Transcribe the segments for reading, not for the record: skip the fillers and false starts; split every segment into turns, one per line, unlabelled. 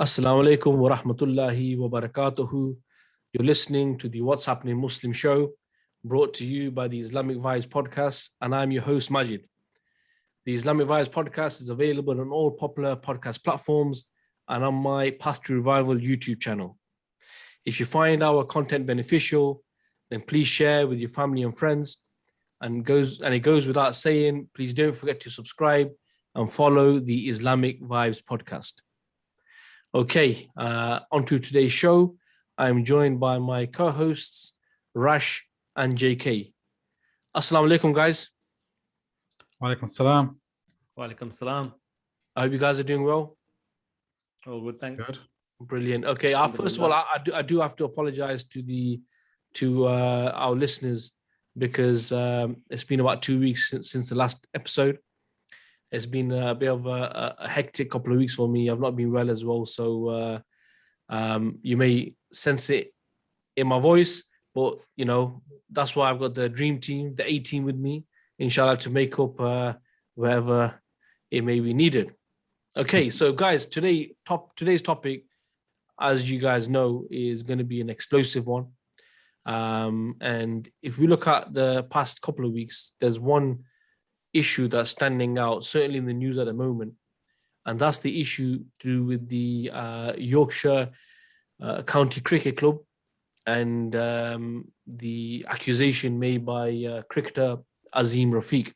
Assalamu alaikum wa rahmatullahi wa barakatuhu. You're listening to the What's Happening Muslim show brought to you by the Islamic Vibes podcast, and I'm your host, Majid. The Islamic Vibes podcast is available on all popular podcast platforms and on my Path to Revival YouTube channel. If you find our content beneficial, then please share with your family and friends. And it goes without saying, please don't forget to subscribe and follow the Islamic Vibes podcast. Okay, on to today's show. I'm joined by my co-hosts, Rash and JK. Assalamu alaikum, guys.
Walaikum salam.
Walaikum salam.
I hope you guys are doing well.
All good, thanks.
Good.
Brilliant. Okay, first of all, I do have to apologize to our listeners because it's been about 2 weeks since the last episode. It's been a bit of a hectic couple of weeks for me. I've not been well as well. So you may sense it in my voice, but, you know, that's why I've got the dream team, the A-team with me, inshallah, to make up wherever it may be needed. Okay, so guys, today's topic, as you guys know, is going to be an explosive one. And if we look at the past couple of weeks, there's one issue that's standing out, certainly in the news at the moment, and that's the issue to do with the Yorkshire County Cricket Club and the accusation made by cricketer Azeem Rafiq.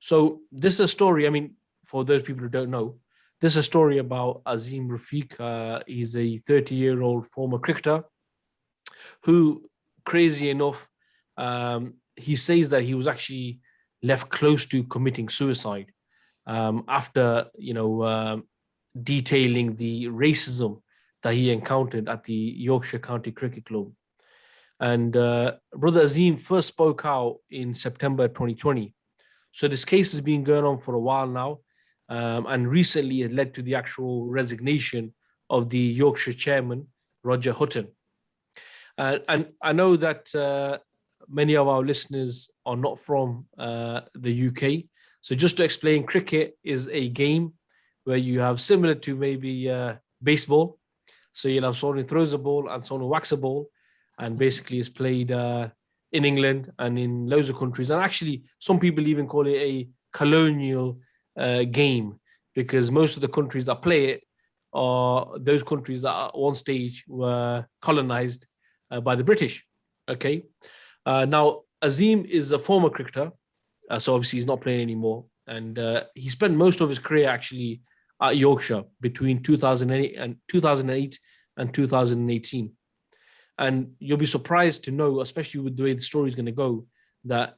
So this is a story, I mean, for those people who don't know, this is a story about Azeem Rafiq. He's a 30-year-old former cricketer who, crazy enough, he says that he was actually left close to committing suicide after, detailing the racism that he encountered at the Yorkshire County Cricket Club. And Brother Azeem first spoke out in September 2020. So this case has been going on for a while now, and recently it led to the actual resignation of the Yorkshire chairman, Roger Hutton. And I know that many of our listeners are not from the UK. So just to explain, cricket is a game where you have similar to maybe baseball. So you'll have someone who throws a ball and someone who whacks a ball. And basically it's played in England and in loads of countries. And actually, some people even call it a colonial game because most of the countries that play it are those countries that at one stage were colonized by the British. Okay. Now, Azeem is a former cricketer, so obviously he's not playing anymore. And he spent most of his career actually at Yorkshire between 2008 and 2018. And you'll be surprised to know, especially with the way the story is going to go, that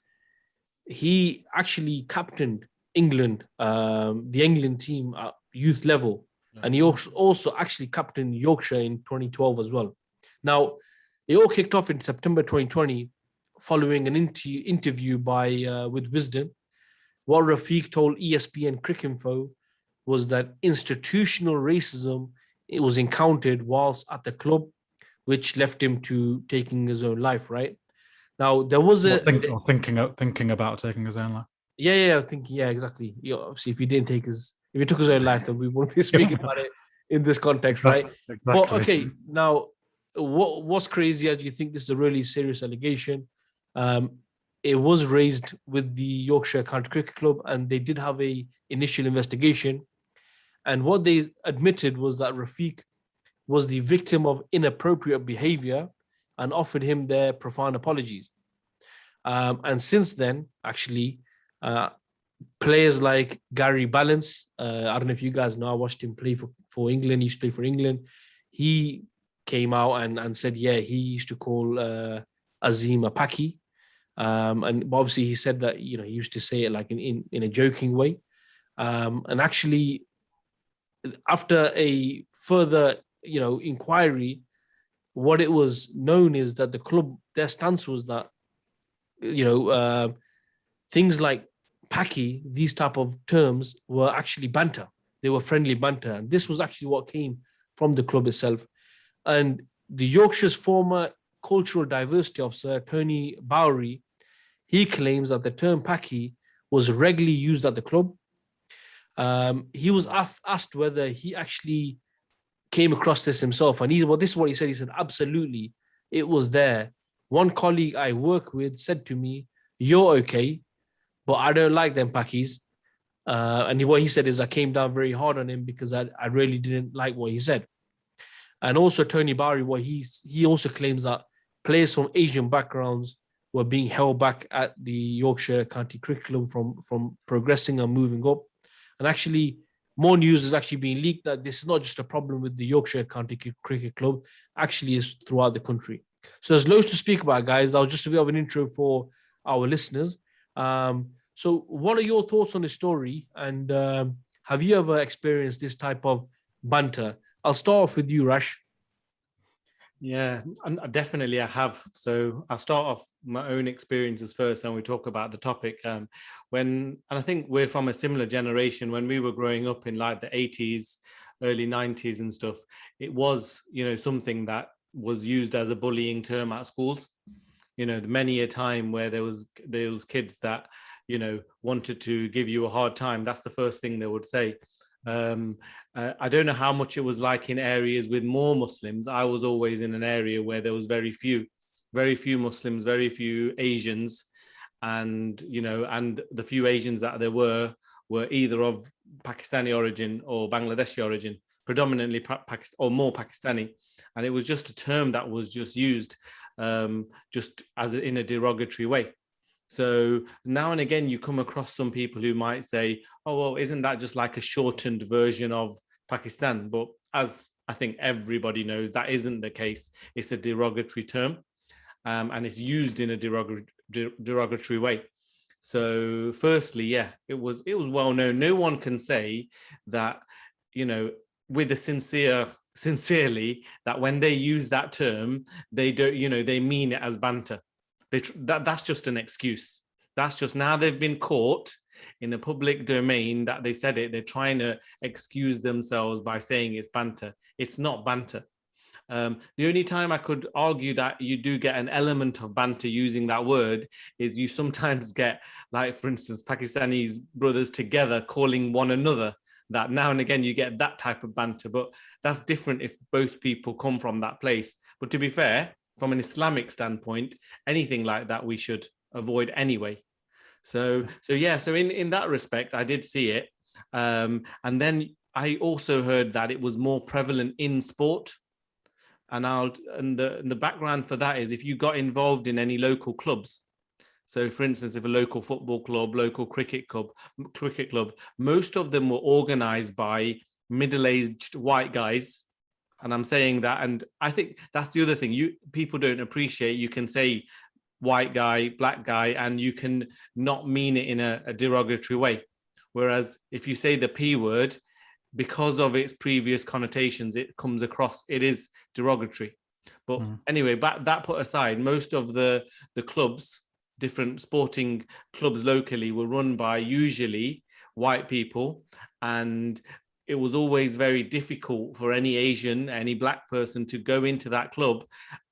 he actually captained England, the England team at youth level. And he also actually captained Yorkshire in 2012 as well. Now, it all kicked off in September 2020, following an interview with Wisdom. What Rafiq told ESPN Cricinfo was that institutional racism was encountered whilst at the club, which left him to taking his own life. Right now, there was
thinking about taking his own life.
Yeah, thinking. Yeah, exactly. Obviously, if he took his own life, then we wouldn't be speaking about it in this context, right?
Exactly.
But okay, now what's crazy as you think this is a really serious allegation. It was raised with the Yorkshire County Cricket Club, and they did have a initial investigation. And what they admitted was that Rafiq was the victim of inappropriate behavior and offered him their profound apologies. And since then, actually, players like Gary Balance, I don't know if you guys know, I watched him play for England. He used to play for England. He came out and said, yeah, he used to call Azeem a Paki. And obviously he said that, he used to say it like in a joking way. And actually, after a further, inquiry, what it was known is that the club, their stance was that, things like Paki, these type of terms were actually banter. They were friendly banter. And this was actually what came from the club itself. And the Yorkshire's former cultural diversity officer, Tony Bowery, he claims that the term Paki was regularly used at the club. He was asked whether he actually came across this himself. And this is what he said. He said, absolutely, it was there. One colleague I work with said to me, you're okay, but I don't like them Pakis. And what he said is I came down very hard on him because I really didn't like what he said. And also Tony Barry, he also claims that players from Asian backgrounds were being held back at the Yorkshire County Cricket Club from progressing and moving up. And actually, more news is actually being leaked that this is not just a problem with the Yorkshire County Cricket Club, actually is throughout the country. So there's loads to speak about, guys. That was just a bit of an intro for our listeners. So what are your thoughts on this story? And have you ever experienced this type of banter? I'll start off with you, Rash.
Yeah, and definitely I have. So I'll start off my own experiences first, and we talk about the topic. And I think we're from a similar generation. When we were growing up in like the 80s, early 90s and stuff, it was, something that was used as a bullying term at schools. Many a time where there was kids that, wanted to give you a hard time. That's the first thing they would say. I don't know how much it was like in areas with more Muslims. I was always in an area where there was very few Muslims, very few Asians, and and the few Asians that there were either of Pakistani origin or Bangladeshi origin, predominantly Pakistan or more Pakistani, and it was just a term that was just used just as in a derogatory way. So now and again, you come across some people who might say, oh, well, isn't that just like a shortened version of Pakistan? But as I think everybody knows, that isn't the case. It's a derogatory term, and it's used in a derogatory way. So firstly, yeah, it was well known. No one can say that, with a sincerely, that when they use that term, they don't, they mean it as banter. That's just an excuse. That's just, now they've been caught in the public domain that they said it. They're trying to excuse themselves by saying it's banter. It's not banter. The only time I could argue that you do get an element of banter using that word is you sometimes get, like, for instance, Pakistanis brothers together calling one another that. Now and again, you get that type of banter, but that's different if both people come from that place. But to be fair, from an Islamic standpoint, anything like that we should avoid anyway. So in that respect, I did see it. And then I also heard that it was more prevalent in sport. And the background for that is if you got involved in any local clubs. So for instance, if a local football club, local cricket club, most of them were organized by middle-aged white guys. And I'm saying that, and I think that's the other thing people don't appreciate. You can say white guy, black guy, and you can not mean it in a derogatory way. Whereas if you say the P word, because of its previous connotations, it comes across, it is derogatory. But anyway, that put aside, most of the clubs, different sporting clubs locally, were run by usually white people, and it was always very difficult for any Asian, any black person to go into that club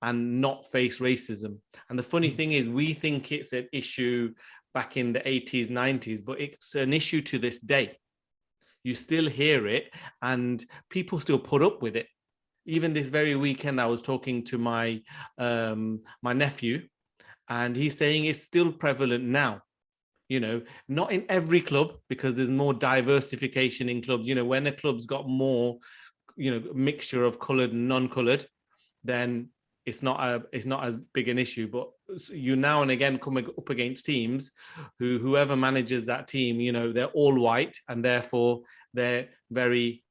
and not face racism. And the funny thing is, we think it's an issue back in the 80s, 90s, but it's an issue to this day. You still hear it and people still put up with it. Even this very weekend, I was talking to my nephew, and he's saying it's still prevalent now. Not in every club, because there's more diversification in clubs. When a club's got more, mixture of colored and non-colored, then it's not as big an issue. But you now and again come up against teams whoever manages that team, they're all white, and therefore they're very,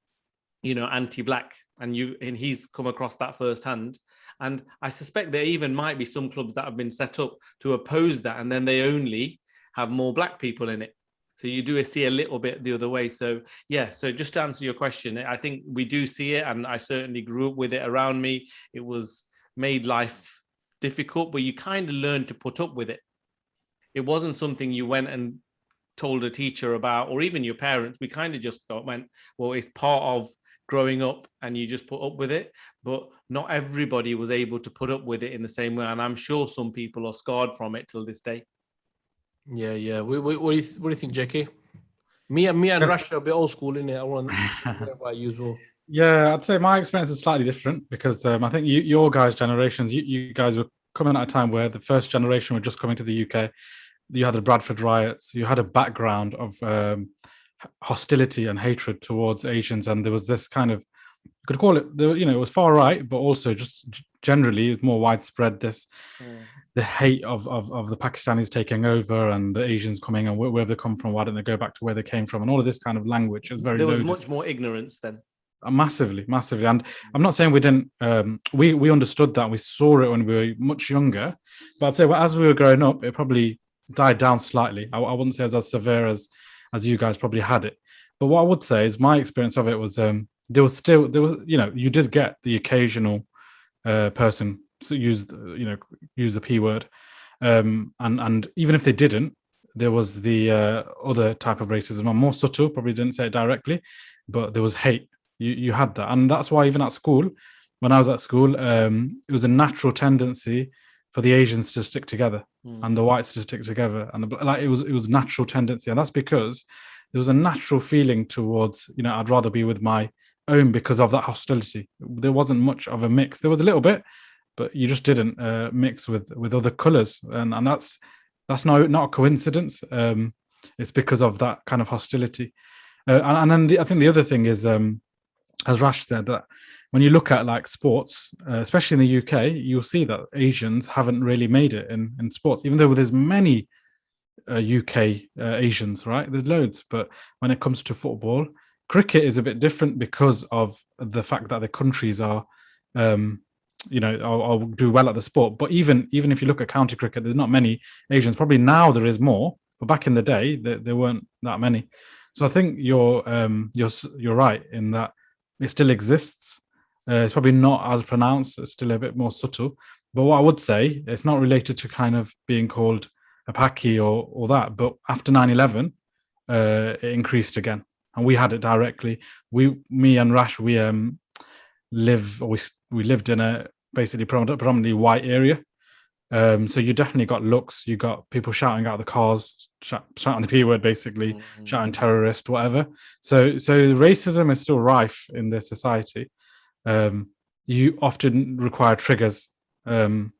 anti-black. And he's come across that firsthand. And I suspect there even might be some clubs that have been set up to oppose that, and then they only have more black people in it. So you do see a little bit the other way. So yeah, so just to answer your question, I think we do see it, and I certainly grew up with it around me. It was made life difficult, but you kind of learned to put up with it. It wasn't something you went and told a teacher about, or even your parents. We kind of just went, well, it's part of growing up, and you just put up with it. But not everybody was able to put up with it in the same way, and I'm sure some people are scarred from it till this day.
Yeah. What do you think, JK? Me and
Yes.
Rash are a bit old school, innit? I want to hear about you as well.
Yeah, I'd say my experience is slightly different because I think your guys' generations, you guys were coming at a time where the first generation were just coming to the UK. You had the Bradford riots. You had a background of hostility and hatred towards Asians, and there was this kind of, you could call it, it was far right, but also just generally it's more widespread. The hate of the Pakistanis taking over and the Asians coming and where they come from, why don't they go back to where they came from, and all of this kind of language is very
There was
loaded.
much more ignorance then.
Massively. And I'm not saying we didn't, we understood that, we saw it when we were much younger, but I'd say as we were growing up, it probably died down slightly. I wouldn't say it was as severe as you guys probably had it. But what I would say is my experience of it was there was, you did get the occasional person use the P word. And even if they didn't, there was the other type of racism, more subtle, probably didn't say it directly, but there was hate. You had that. And that's why even at school, when I was at school, it was a natural tendency for the Asians to stick together and the whites to stick together. And it was natural tendency. And that's because there was a natural feeling towards, I'd rather be with my own because of that hostility. There wasn't much of a mix. There was a little bit, but you just didn't mix with other colors. And that's not a coincidence. It's because of that kind of hostility. And then I think the other thing is, as Rash said, that when you look at like sports, especially in the UK, you'll see that Asians haven't really made it in sports, even though there's many UK Asians, right? There's loads. But when it comes to football, cricket is a bit different because of the fact that the countries are, I'll do well at the sport. But even if you look at county cricket, there's not many Asians. Probably now there is more, but back in the day, there weren't that many. So I think you're right in that it still exists. It's probably not as pronounced. It's still a bit more subtle. But what I would say, it's not related to kind of being called a Paki or that. But after 9/11, it increased again, and we had it directly. Me and Rash, we lived in a basically predominantly white area. So you definitely got looks. You got people shouting out the cars, shouting the P word, basically shouting terrorist, whatever. So racism is still rife in this society. You often require triggers, and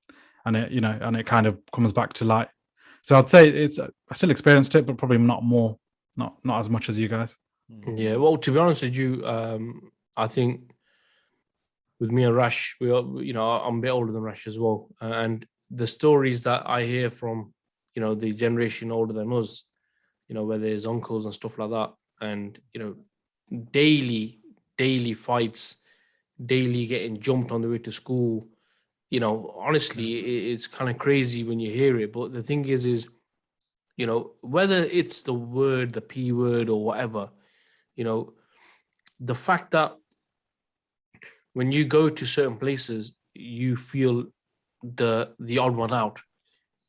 it kind of comes back to light. So I'd say I still experienced it, but probably not as much as you guys.
Yeah, well, to be honest with you, I think with me and Rash, I'm a bit older than Rash as well, and the stories that I hear from, the generation older than us, where there's uncles and stuff like that, and daily fights, daily getting jumped on the way to school. Honestly, it's kind of crazy when you hear it. But the thing is, whether it's the P word or whatever, the fact that when you go to certain places, you feel the odd one out.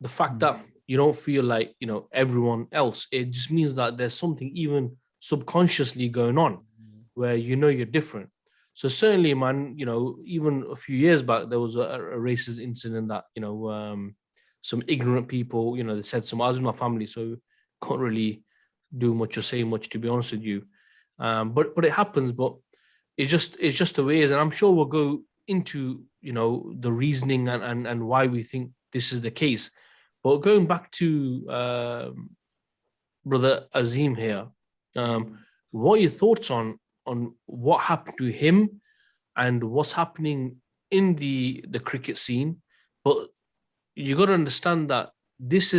The fact that you don't feel like, everyone else, it just means that there's something even subconsciously going on where you're different. So certainly, man, even a few years back, there was a racist incident that, some ignorant people, they said some. I was with my family, so can't really do much or say much, to be honest with you. But it happens. But it's just the way it is, and I'm sure we'll go into the reasoning and why we think this is the case. But going back to brother Azeem here, what are your thoughts on what happened to him and what's happening in the cricket scene? But you got to understand that this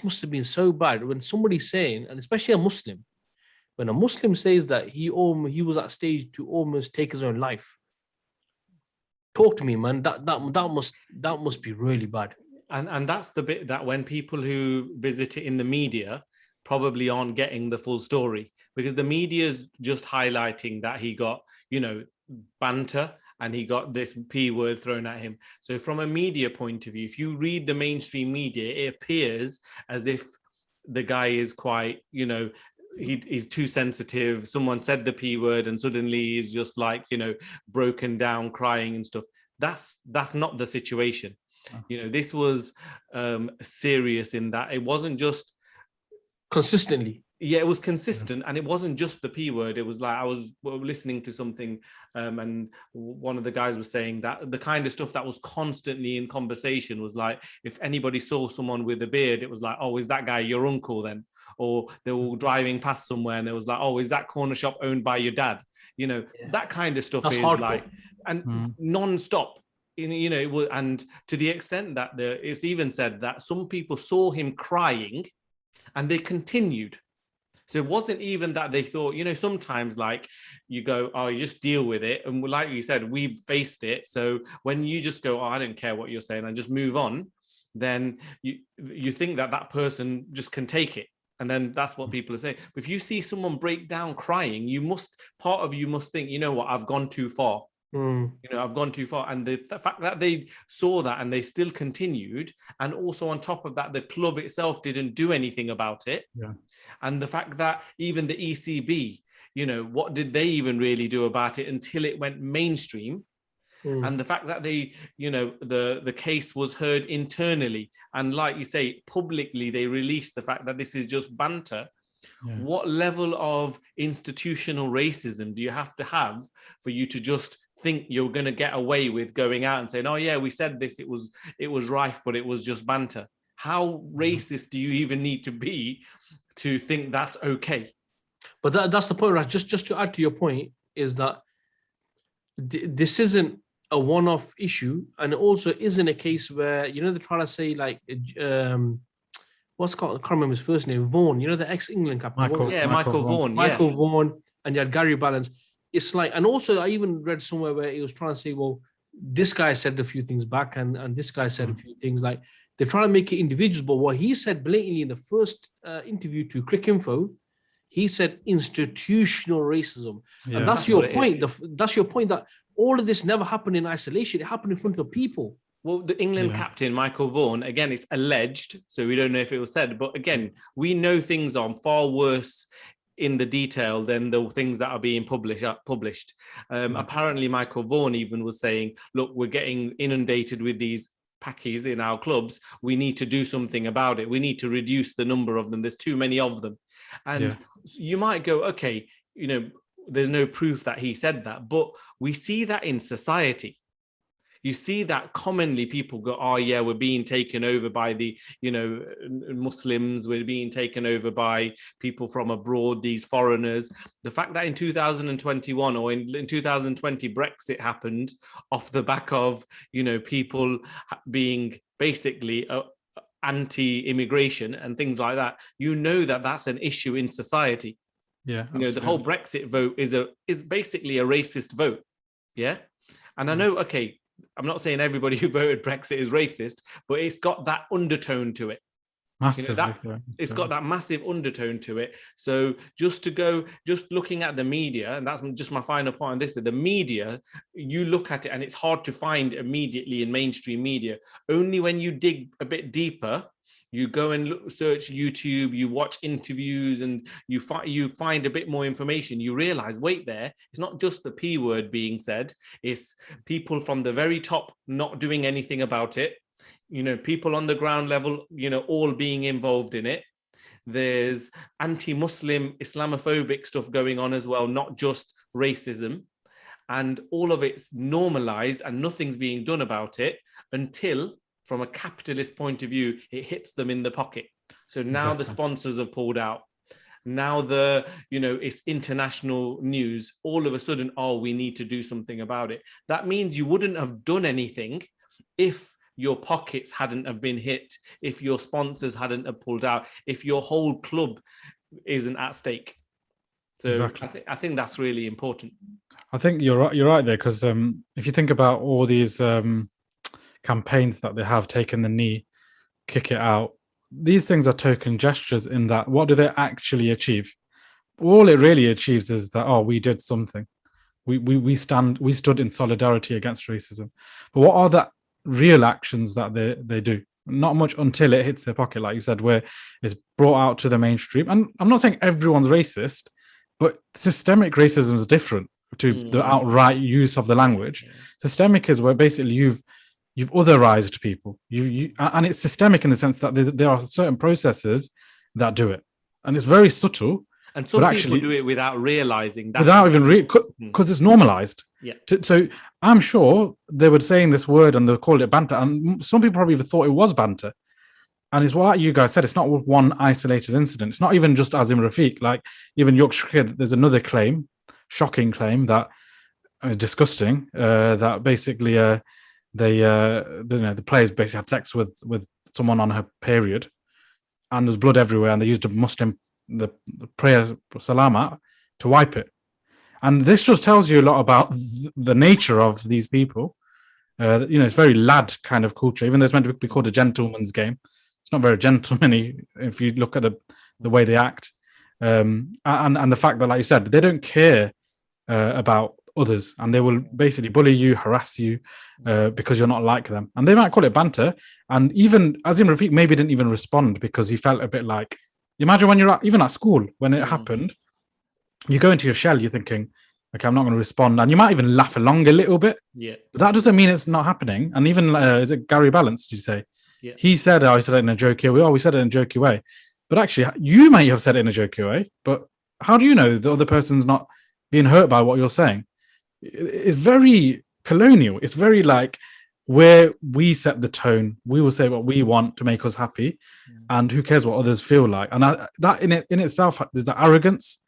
must have been so bad when somebody's saying, and especially a Muslim, when a Muslim says that he was at stage to almost take his own life. Talk to me, man. That must be really bad.
And that's the bit that when people who visit it in the media probably aren't getting the full story, because the media is just highlighting that he got, banter and he got this P word thrown at him. So from a media point of view, if you read the mainstream media, it appears as if the guy is quite, he's too sensitive. Someone said the P word and suddenly he's just like, broken down, crying and stuff. That's not the situation. This was serious in that it wasn't just
consistently.
Yeah, it was consistent, and it wasn't just the P word. It was like I was listening to something, and one of the guys was saying that the kind of stuff that was constantly in conversation was like, if anybody saw someone with a beard, it was like, oh, is that guy your uncle then? Or they were driving past somewhere, and it was like, oh, is that corner shop owned by your dad? You know, that kind of stuff.
That's
is
hardcore.
like, and non-stop. You know, it was, and to the extent that it's even said that some people saw him crying, and they continued. So it wasn't even that they thought, you know, sometimes like you go, oh, you just deal with it. And like you said, we've faced it. So when you just go, oh, I don't care what you're saying, and just move on, then you think that person just can take it. And then that's what people are saying. But if you see someone break down crying, part of you must think, you know what, I've gone too far. You know, I've gone too far. And the fact that they saw that and they still continued, and also on top of that, the club itself didn't do anything about it.
Yeah.
And the fact that even the ECB, you know, what did they even really do about it until it went mainstream? And the fact that they, you know, the case was heard internally, and like you say, publicly, they released the fact that this is just banter. Yeah. What level of institutional racism do you have to have for you to just think you're going to get away with going out and saying, oh yeah, we said this, it was rife, but it was just banter? How racist do you even need to be to think that's okay?
But that's the point, right? Just to add to your point, is that this isn't a one-off issue, and it also isn't a case where, you know, they're trying to say like what's called, I can't remember his first name, Vaughan, you know, the ex-England captain.
Michael Vaughan.
Michael Vaughan, and you had Gary Balance. It's like, and also I even read somewhere where it was trying to say, well, this guy said a few things back, and this guy said a few things. Like, they're trying to make it individuals, but what he said blatantly in the first interview to Cricinfo, he said institutional racism. Yeah, and that's your point. That's your point, that all of this never happened in isolation. It happened in front of people.
Well, the England captain, Michael Vaughan, again, it's alleged, so we don't know if it was said, but again, we know things are far worse in the detail than the things that are being published. Apparently, Michael Vaughan even was saying, look, we're getting inundated with these packies in our clubs. We need to do something about it. We need to reduce the number of them. There's too many of them. And you might go, okay, you know, there's no proof that he said that, but we see that in society. You see that commonly people go, oh yeah, we're being taken over by the, you know, Muslims, we're being taken over by people from abroad, these foreigners. The fact that in 2021 or in 2020, Brexit happened off the back of, you know, people being basically anti-immigration and things like that, you know that that's an issue in society.
Yeah,
absolutely. You know, the whole Brexit vote is basically a racist vote. Yeah. And I know, okay, I'm not saying everybody who voted Brexit is racist, but it's got that undertone to it.
Massively.
You know, it's got that massive undertone to it. So just looking at the media, and that's just my final point on this, but the media, you look at it and it's hard to find immediately in mainstream media. Only when you dig a bit deeper, you go and search YouTube, you watch interviews, and you find a bit more information. You realize, wait, there, it's not just the P word being said. It's people from the very top not doing anything about it. You know, people on the ground level, you know, all being involved in it. There's anti-Muslim, Islamophobic stuff going on as well, not just racism. And all of it's normalized and nothing's being done about it until, from a capitalist point of view, it hits them in the pocket. So now the sponsors have pulled out. Now it's international news. All of a sudden, oh, we need to do something about it. That means you wouldn't have done anything if your pockets hadn't have been hit, if your sponsors hadn't have pulled out, if your whole club isn't at stake. So exactly. I think that's really important.
I think you're right there, because if you think about all these campaigns that they have, taken the knee, kick it out, these things are token gestures in that what do they actually achieve? All it really achieves is that, oh, we did something. We stood in solidarity against racism. But what are the real actions that they do? Not much until it hits their pocket, like you said, where it's brought out to the mainstream. And I'm not saying everyone's racist, but systemic racism is different to the outright use of the language. Systemic is where basically you've otherized people. And it's systemic in the sense that there are certain processes that do it. and it's very subtle.
And some
but
people
actually,
do it without realizing that.
without even because it's normalized.
Yeah.
So I'm sure they were saying this word and they called it banter, and some people probably even thought it was banter. And it's what you guys said. It's not one isolated incident. It's not even just Azeem Rafiq. Like even Yorkshire Cricket, there's another claim, shocking claim that is disgusting. That basically the players basically had sex with someone on her period, and there's blood everywhere, and they used a Muslim the prayer salama to wipe it. And this just tells you a lot about the nature of these people. It's very lad kind of culture, even though it's meant to be called a gentleman's game. It's not very gentlemanly if you look at the way they act. And the fact that, like you said, they don't care about others, and they will basically bully you, harass you because you're not like them. And they might call it banter. And even Azeem Rafiq maybe didn't even respond because he felt a bit like, imagine when you're even at school, when it happened, you go into your shell, you're thinking, okay, I'm not going to respond. And you might even laugh along a little bit.
Yeah.
But that doesn't mean it's not happening. And even, is it Gary Balance, did you say?
Yeah.
He said, I said it in a jokey way. We said it in a jokey way. But actually, you may have said it in a jokey way. But how do you know the other person's not being hurt by what you're saying? It's very colonial. It's very like where we set the tone. We will say what we want to make us happy. And who cares what others feel like? And that in itself, there's that arrogance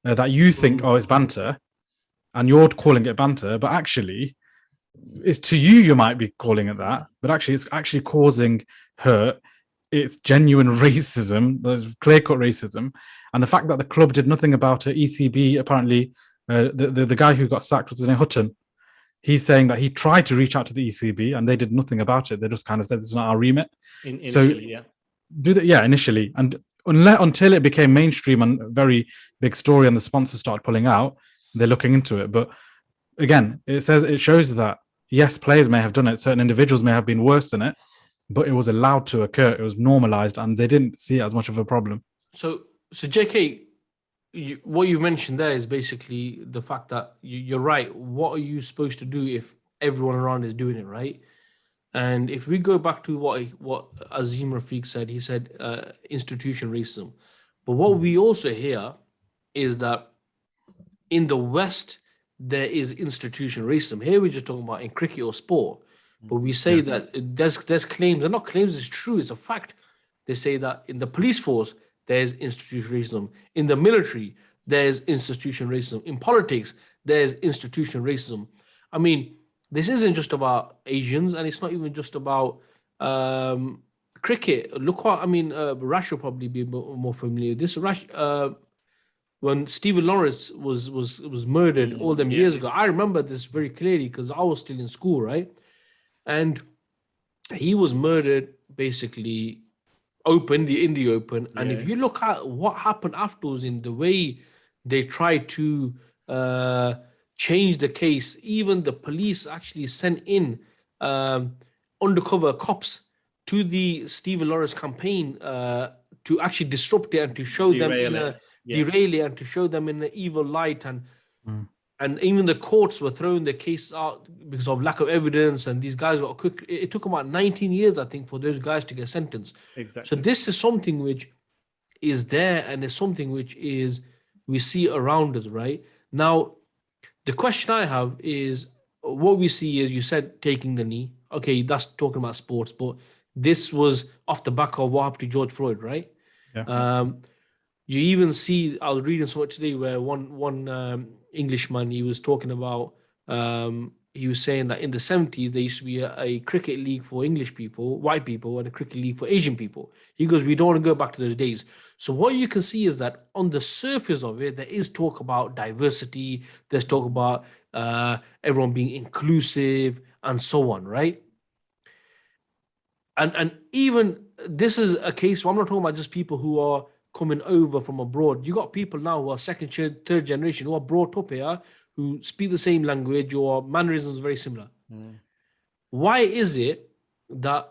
that you think, oh, it's banter. And you're calling it banter. But actually, it's to you might be calling it that. But actually, it's actually causing hurt. It's genuine racism. There's clear-cut racism. And the fact that the club did nothing about it, ECB apparently, the guy who got sacked, was his name, Hutton. He's saying that he tried to reach out to the ECB and they did nothing about it. They just kind of said it's not our remit.
Initially.
And until it became mainstream and a very big story and the sponsors started pulling out, they're looking into it. But again, it shows that yes, players may have done it, certain individuals may have been worse than it, but it was allowed to occur. It was normalized, and they didn't see it as much of a problem.
So JK, what you mentioned there is basically the fact that you're right. What are you supposed to do if everyone around is doing it, right? And if we go back to what Azeem Rafiq said, he said institution racism. But what we also hear is that in the West, there is institution racism. Here we're just talking about in cricket or sport. But we say that there's claims. They're not claims, it's true, it's a fact. They say that in the police force, there's institution racism. In the military, there's institution racism. In politics, there's institution racism. I mean, this isn't just about Asians, and it's not even just about cricket. Look what, Rash will probably be more familiar. This Rash, when Stephen Lawrence was murdered all them years ago, I remember this very clearly because I was still in school, right? And he was murdered basically in the open. And if you look at what happened afterwards in the way they tried to change the case, even the police actually sent in undercover cops to the Stephen Lawrence campaign to actually disrupt it and to show derail it and to show them in an evil light. And even the courts were throwing the case out because of lack of evidence, and these guys got quick. It took about 19 years, I think, for those guys to get sentenced.
Exactly.
So this is something which is there, and it's something which is we see around us, right? Now, the question I have is, what we see is, you said taking the knee. Okay, that's talking about sports, but this was off the back of what happened to George Floyd, right?
Yeah.
You even see, I was reading something today where one Englishman, he was talking about, he was saying that in the 70s, there used to be a cricket league for English people, white people, and a cricket league for Asian people. He goes, we don't want to go back to those days. So what you can see is that on the surface of it, there is talk about diversity, there's talk about everyone being inclusive and so on, right? And even this is a case where I'm not talking about just people who are coming over from abroad. You got people now who are second, third generation who are brought up here, who speak the same language, or mannerisms very similar. Why is it that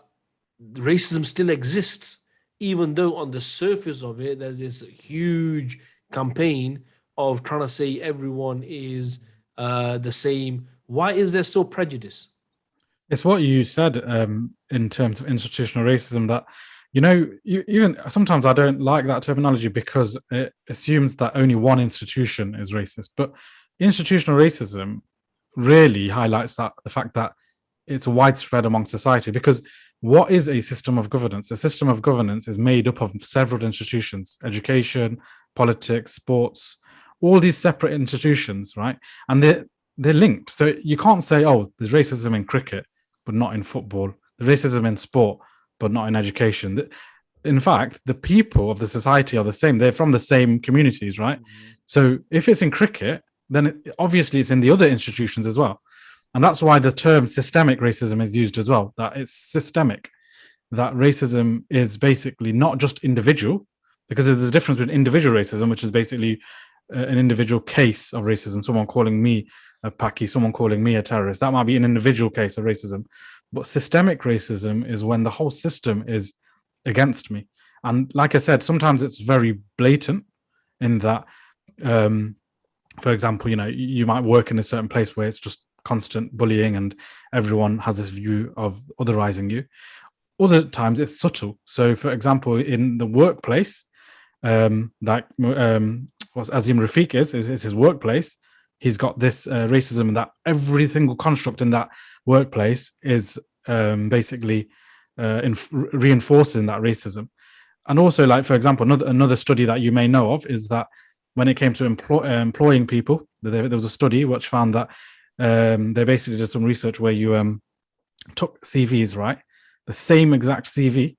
racism still exists, even though on the surface of it, there's this huge campaign of trying to say everyone is the same? Why is there so prejudice?
It's what you said in terms of institutional racism, that Even sometimes I don't like that terminology because it assumes that only one institution is racist. But institutional racism really highlights the fact that it's widespread among society. Because what is a system of governance? A system of governance is made up of several institutions: education, politics, sports, all these separate institutions, right? And they're linked. So you can't say, oh, there's racism in cricket, but not in football. There's racism in sport, but not in education. In fact, the people of the society are the same. They're from the same communities, right? So if it's in cricket, then obviously it's in the other institutions as well. And that's why the term systemic racism is used as well, that it's systemic, that racism is basically not just individual, because there's a difference between individual racism, which is basically an individual case of racism, someone calling me a Paki, someone calling me a terrorist. That might be an individual case of racism. But systemic racism is when the whole system is against me. And like I said, sometimes it's very blatant in that, for example, you might work in a certain place where it's just constant bullying and everyone has this view of otherizing you. Other times it's subtle. So, for example, in the workplace, what Azeem Rafiq is his workplace. He's got this racism in that every single construct in that workplace is basically reinforcing that racism. And also, like, for example, another study that you may know of is that when it came to employing people, there was a study which found that they basically did some research where you took CVs, right? The same exact CV.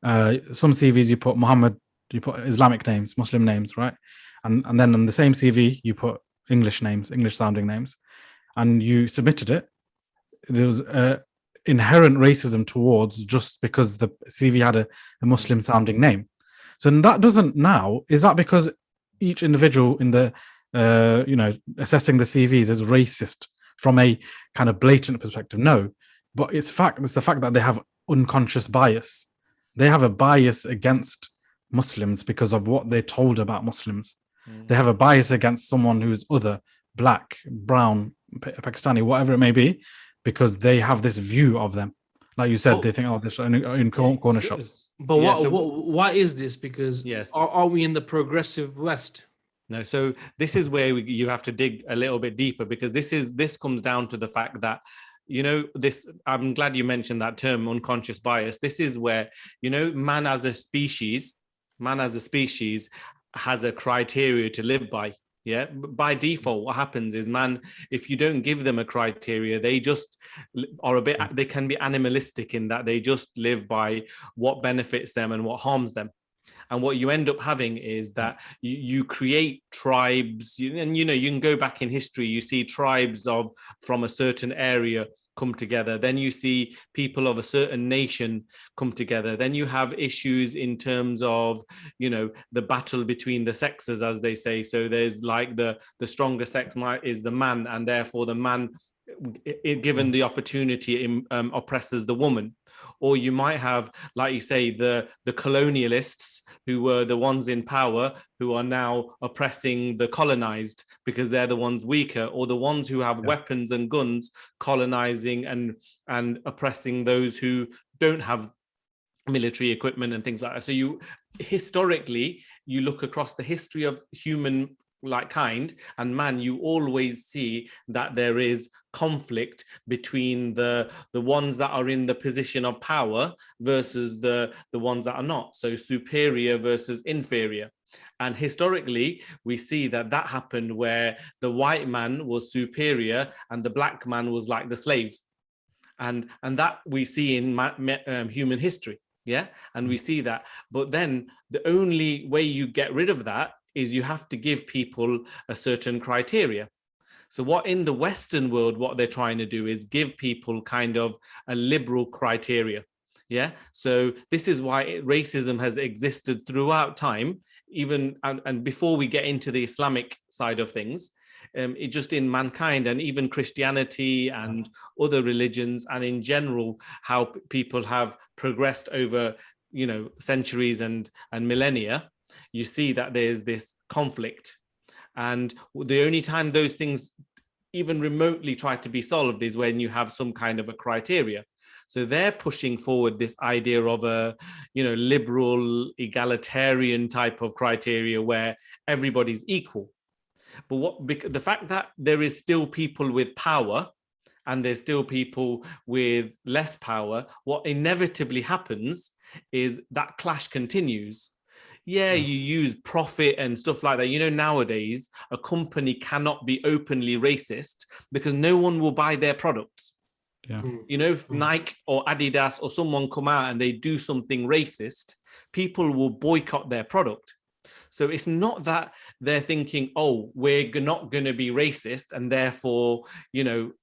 Some CVs you put Muhammad, you put Islamic names, Muslim names, right? And then on the same CV you put English names, English sounding names, and you submitted it. There was inherent racism towards just because the CV had a Muslim sounding name. So that doesn't now, is that because each individual in the assessing the CVs is racist from a kind of blatant perspective? No, but it's the fact that they have unconscious bias. They have a bias against Muslims because of what they're told about Muslims. They have a bias against someone who's other, black, brown, Pakistani, whatever it may be, because they have this view of them. Like you said, they think, oh, they're in corner shops.
But what is this? Because are we in the progressive West?
No, so this is where you have to dig a little bit deeper, because this comes down to the fact that, this, I'm glad you mentioned that term, unconscious bias. This is where, man as a species has a criteria to live by. Yeah, by default, what happens is, man, if you don't give them a criteria, they just are they can be animalistic in that they just live by what benefits them and what harms them. And what you end up having is that you create tribes, and you can go back in history, you see tribes from a certain area come together. Then you see people of a certain nation come together. Then you have issues in terms of, the battle between the sexes, as they say. So there's like the stronger sex is the man, and therefore the man, given the opportunity, oppresses the woman. Or you might have, like you say, the colonialists, who were the ones in power, who are now oppressing the colonized because they're the ones weaker, or the ones who have weapons and guns colonizing and oppressing those who don't have military equipment and things like that. So historically, you look across the history of human kind and man, you always see that there is conflict between the ones that are in the position of power versus the ones that are not. So superior versus inferior. And historically, we see that happened where the white man was superior and the black man was like the slave. And that we see in human history. Yeah. And we see that. But then the only way you get rid of that is you have to give people a certain criteria. So what in the Western world, what they're trying to do is give people kind of a liberal criteria. Yeah. So this is why racism has existed throughout time, even and before we get into the Islamic side of things, it just in mankind, and even Christianity and other religions, and in general, how people have progressed over, centuries and millennia. You see that there's this conflict, and the only time those things even remotely try to be solved is when you have some kind of a criteria. So they're pushing forward this idea of a, liberal, egalitarian type of criteria where everybody's equal. But the fact that there is still people with power and there's still people with less power, what inevitably happens is that clash continues. Yeah, you use profit and stuff like that. Nowadays, a company cannot be openly racist because no one will buy their products.
Yeah.
If Nike or Adidas or someone come out and they do something racist, people will boycott their product. So it's not that they're thinking, oh, we're not going to be racist and therefore,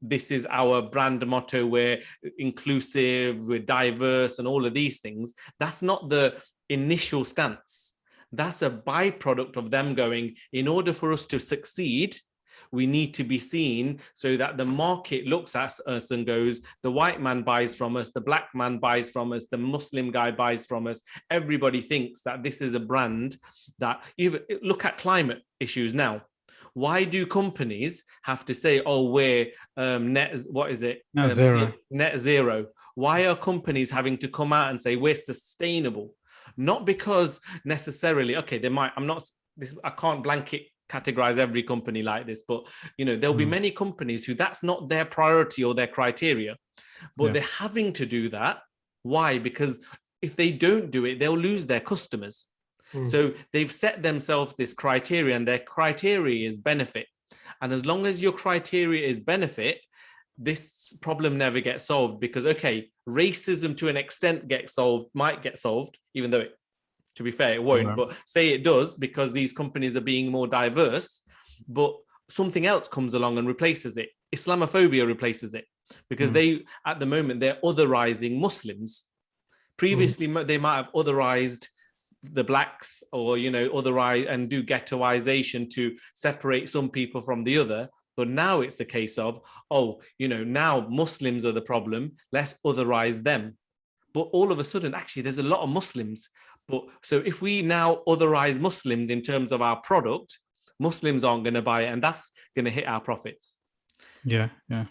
this is our brand motto, we're inclusive, we're diverse and all of these things. That's not the initial stance. That's a byproduct of them going, in order for us to succeed, we need to be seen so that the market looks at us and goes, the white man buys from us, the black man buys from us, the Muslim guy buys from us. Everybody thinks that this is a brand that, even look at climate issues now. Why do companies have to say, oh, we're net zero? Net zero. Why are companies having to come out and say we're sustainable? Not because necessarily, okay, I can't blanket categorize every company like this, but there'll be many companies who that's not their priority or their criteria, but they're having to do that. Why? Because if they don't do it, they'll lose their customers. So they've set themselves this criteria, and their criteria is benefit. And as long as your criteria is benefit, this problem never gets solved, because, okay, racism to an extent might get solved, even though to be fair, it won't, but say it does, because these companies are being more diverse, but something else comes along and replaces it. Islamophobia replaces it, because at the moment, they're otherizing Muslims. Previously, they might have otherized the blacks, or, otherize and do ghettoization to separate some people from the other. But now it's a case of, now Muslims are the problem, let's otherize them. But all of a sudden, actually, there's a lot of Muslims. But so if we now otherize Muslims in terms of our product, Muslims aren't going to buy it, and that's going to hit our profits.
Yeah.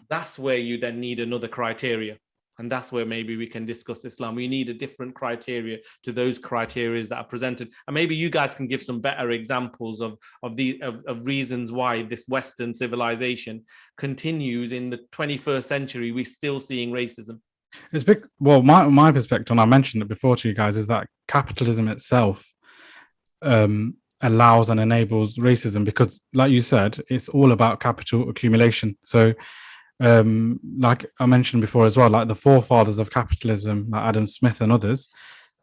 That's where you then need another criteria. And that's where maybe we can discuss Islam. We need a different criteria to those criteria that are presented. And maybe you guys can give some better examples of reasons why this Western civilization continues in the 21st century. We're still seeing racism.
It's big. Well, my perspective, and I mentioned it before to you guys, is that capitalism itself allows and enables racism, because, like you said, it's all about capital accumulation. So, like I mentioned before as well, like the forefathers of capitalism, like Adam Smith and others,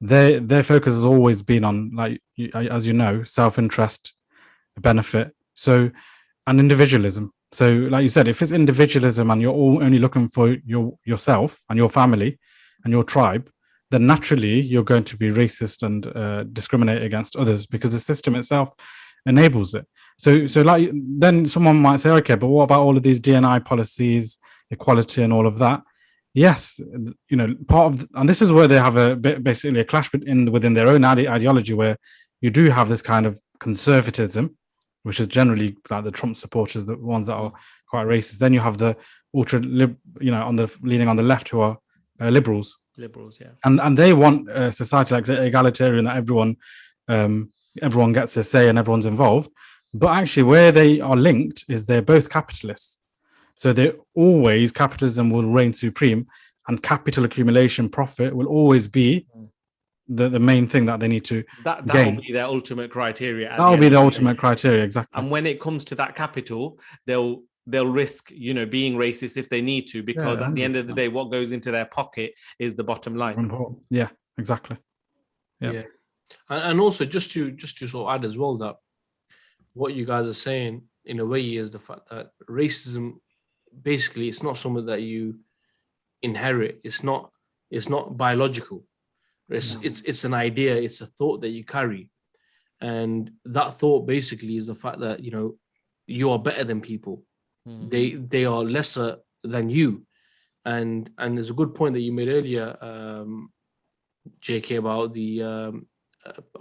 their focus has always been on, like, as you know, self-interest, benefit, and individualism. So, like you said, if it's individualism and you're all only looking for yourself and your family and your tribe, then naturally you're going to be racist and discriminate against others, because the system itself enables it. So like, then someone might say, okay, but what about all of these D&I policies, equality, and all of that? Yes, part of, and this is where they have a bit, basically a clash within their own ideology, where you do have this kind of conservatism, which is generally like the Trump supporters, the ones that are quite racist. Then you have the leaning on the left, who are liberals.
Liberals, yeah.
And they want a society like egalitarian, that everyone gets a say and everyone's involved. But actually, where they are linked is they're both capitalists. So capitalism will reign supreme, and capital accumulation, profit, will always be the main thing that they need to gain.
Will be their ultimate criteria.
That will be the ultimate criteria, exactly.
And when it comes to that capital, they'll risk, being racist if they need to, because at the end of the day, what goes into their pocket is the bottom line.
Yeah, exactly.
Yeah. And also, just to sort of add as well, that what you guys are saying in a way is the fact that racism, basically, it's not something that you inherit. It's not biological. It's an idea. It's a thought that you carry, and that thought basically is the fact that you are better than people. They are lesser than you, and there's a good point that you made earlier, JK, about the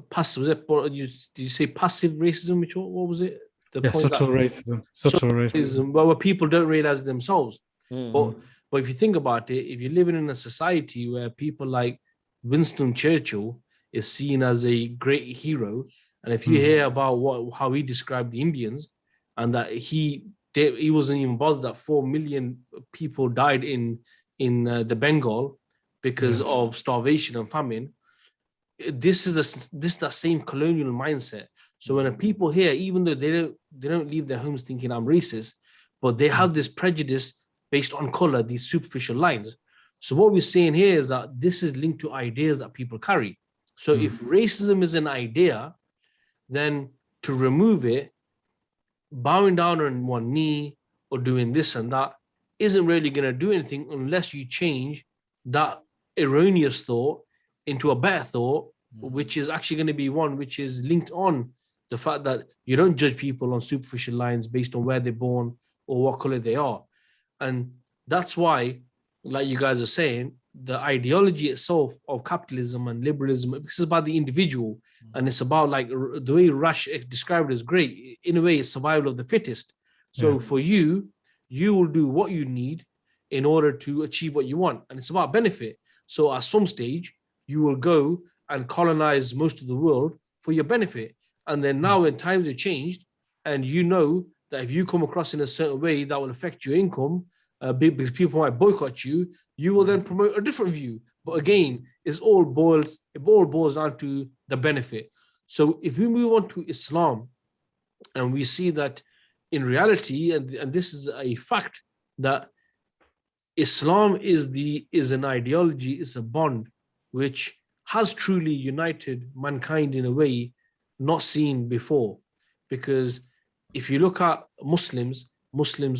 passive. Did you say passive racism? What was it?
Subtle racism. Subtle racism.
Where people don't realize themselves. But if you think about it, if you're living in a society where people like Winston Churchill is seen as a great hero, and if you hear about how he described the Indians, and that he wasn't even bothered that 4 million people died in the Bengal because of starvation and famine. This is that same colonial mindset. So when people here, even though they don't leave their homes thinking I'm racist, but they have this prejudice based on color, these superficial lines. So what we're saying here is that this is linked to ideas that people carry. So if racism is an idea, then to remove it, bowing down on one knee or doing this and that isn't really going to do anything unless you change that erroneous thought into a better thought, which is actually going to be one which is linked on the fact that you don't judge people on superficial lines based on where they're born or what color they are. And that's why, like you guys are saying, the ideology itself of capitalism and liberalism, this is about the individual, and it's about, like the way Rush described it is great. In a way, it's survival of the fittest. So for you will do what you need in order to achieve what you want, and it's about benefit. So at some stage, you will go and colonize most of the world for your benefit. And then now when times have changed, and you know that if you come across in a certain way that will affect your income, because people might boycott you, you will then promote a different view. But again, it all boils down to the benefit. So if we move on to Islam, and we see that in reality, and this is a fact, that Islam is an ideology, is a bond which has truly united mankind in a way not seen before. Because if you look at Muslims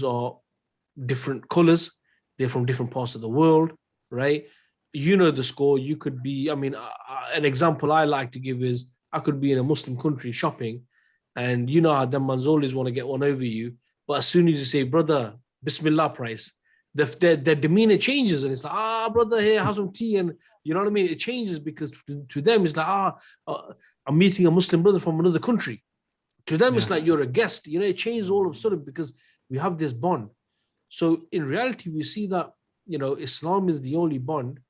are different colors, they're from different parts of the world, right? You know the score. You could be, an example I like to give is, I could be in a Muslim country shopping, and you know how them mans always want to get one over you. But as soon as you say, brother, Bismillah price, their demeanor changes, and it's like, brother, here, have some tea. And you know what I mean? It changes because to them, it's like, I'm meeting a Muslim brother from another country. To them, it's like you're a guest. You know, it changes all of a sudden because we have this bond. So in reality, we see that, Islam is the only bond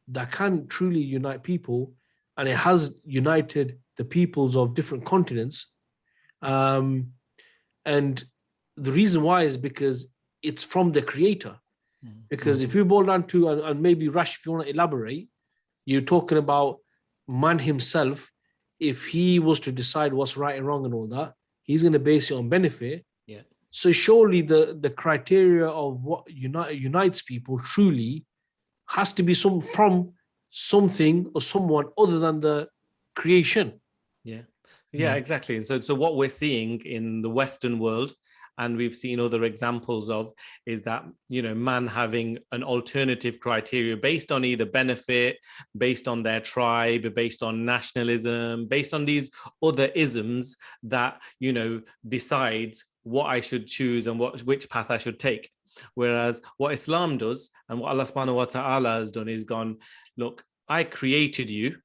that can truly unite people, and it has united the peoples of different continents. And the reason why is because it's from the creator. Because if you boil down to, and maybe Rash, if you want to elaborate, you're talking about man himself. If he was to decide what's right and wrong and all that, he's going to base it on benefit.
Yeah.
So surely the criteria of what unites people truly has to be from something or someone other than the creation.
Yeah, exactly. And so what we're seeing in the Western world, and we've seen other examples of, is that, man having an alternative criteria based on either benefit, based on their tribe, based on nationalism, based on these other isms that, decides what I should choose and which path I should take. Whereas what Islam does, and what Allah subhanahu wa ta'ala has done, is gone, look, I created you,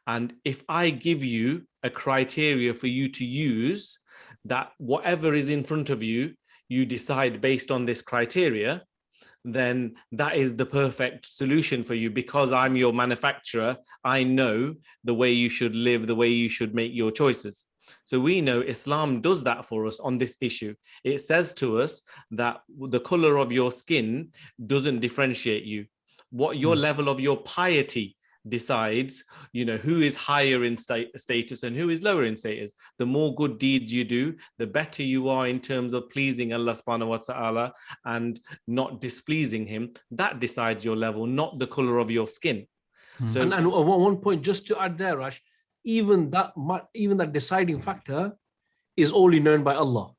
and if I give you a criteria for you to use, that whatever is in front of you, you decide based on this criteria, then that is the perfect solution for you. Because I'm your manufacturer, I know the way you should live, the way you should make your choices. So we know Islam does that for us on this issue. It says to us that the color of your skin doesn't differentiate you. What your level of your piety decides, who is higher in status and who is lower in status. The more good deeds you do, the better you are in terms of pleasing Allah subhanahu wa ta'ala and not displeasing him. That decides your level, not the color of your skin. So,
and one point just to add there, Rash, even that deciding factor is only known by Allah.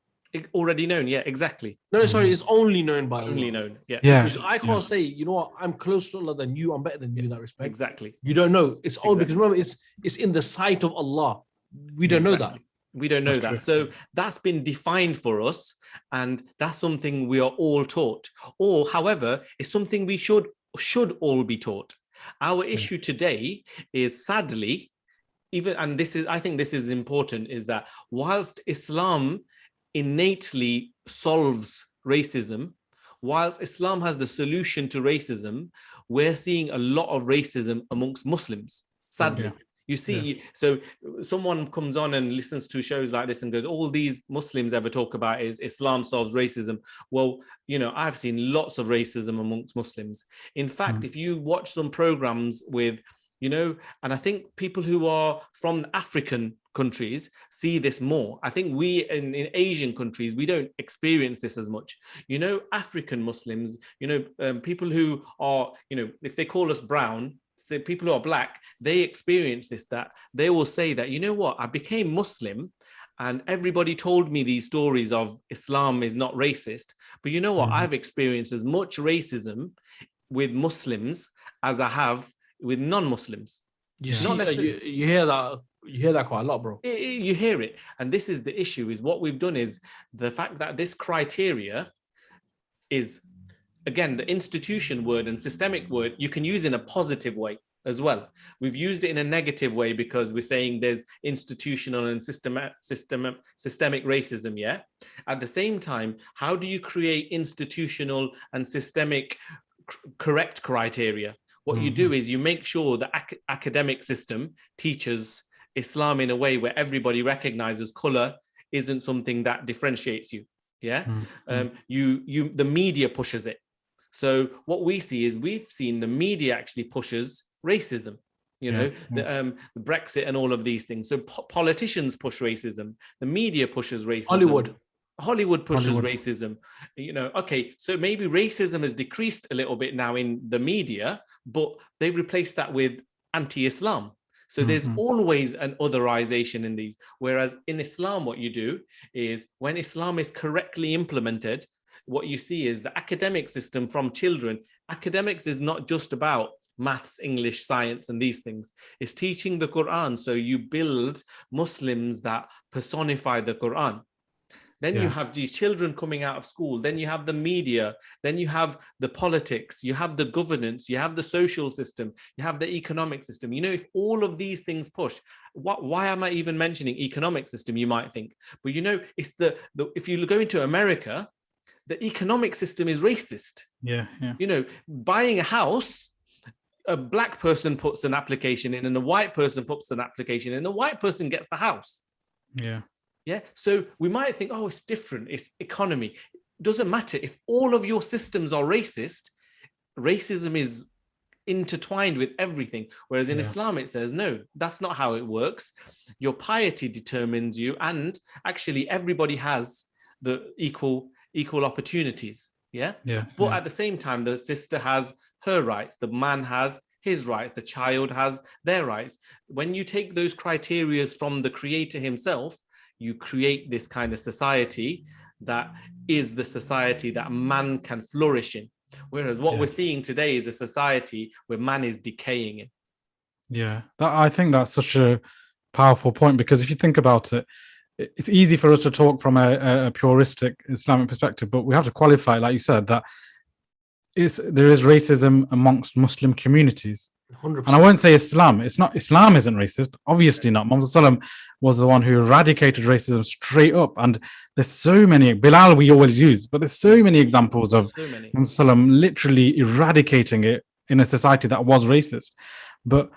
Already known, yeah, exactly.
No, sorry, it's only known by Allah.
Only known, yeah.
Because I can't say, you know what, I'm closer to Allah than you, I'm better than you in that respect.
Exactly.
You don't know. It's all because remember, it's in the sight of Allah. We don't know that.
We don't know that. So that's been defined for us, and that's something we are all taught. Or, however, it's something we should all be taught. Our issue today is, sadly, and I think this is important, is that whilst Islam innately solves racism, whilst Islam has the solution to racism, we're seeing a lot of racism amongst Muslims, sadly. You see, so someone comes on and listens to shows like this and goes, all these Muslims ever talk about is Islam solves racism. Well, you know, I've seen lots of racism amongst Muslims. In fact, if you watch some programs with, you know, and I think people who are from African countries see this more. I think we in Asian countries, we don't experience this as much. You know, African Muslims, you know, people who are, you know, if they call us brown, so people who are black, they experience this, that they will say that, you know what, I became Muslim and everybody told me these stories of Islam is not racist. But you know what, I've experienced as much racism with Muslims as I have with non-Muslims.
You hear that quite a lot, bro.
You hear it. And this is the issue, is what we've done is the fact that this criteria is, again, the institution word and systemic word, you can use in a positive way as well. We've used it in a negative way because we're saying there's institutional and systemic racism, yeah? At the same time, how do you create institutional and systemic correct criteria? What you do is you make sure the academic system teaches Islam in a way where everybody recognizes color isn't something that differentiates you, yeah? The media pushes it. So what we see is we've seen the media actually pushes racism, you know, the Brexit and all of these things. So politicians push racism. The media pushes racism. Hollywood pushes racism. You know, okay, so maybe racism has decreased a little bit now in the media, but they've replaced that with anti-Islam. So there's always an otherization in these. Whereas in Islam, what you do is when Islam is correctly implemented, what you see is the academic system from children. Academics is not just about maths, English, science, and these things. It's teaching the Quran. So you build Muslims that personify the Quran. Then you have these children coming out of school. Then you have the media. Then you have the politics. You have the governance. You have the social system. You have the economic system. You know, if all of these things push, why am I even mentioning economic system, you might think? But you know, it's if you go into America, the economic system is racist. You know, buying a house, a black person puts an application in and a white person puts an application in, and the white person gets the house. Yeah. So we might think, oh, it's different. It's economy. It doesn't matter. If all of your systems are racist, racism is intertwined with everything. Whereas in Islam, it says, no, that's not how it works. Your piety determines you. And actually, everybody has the equal opportunities. But at the same time, the sister has her rights. The man has his rights. The child has their rights. When you take those criteria from the creator himself, you create this kind of society that is the society that man can flourish in. Whereas what we're seeing today is a society where man is decaying in.
I think that's such a powerful point, because if you think about it, it's easy for us to talk from a puristic Islamic perspective, but we have to qualify, like you said, that there is racism amongst Muslim communities.
100%.
And I won't say Islam. Islam isn't racist. Obviously not. Muhammad Sallam was the one who eradicated racism straight up. And there's so many, Bilal we always use, but there's so many examples of Muhammad Sallam literally eradicating it in a society that was racist. But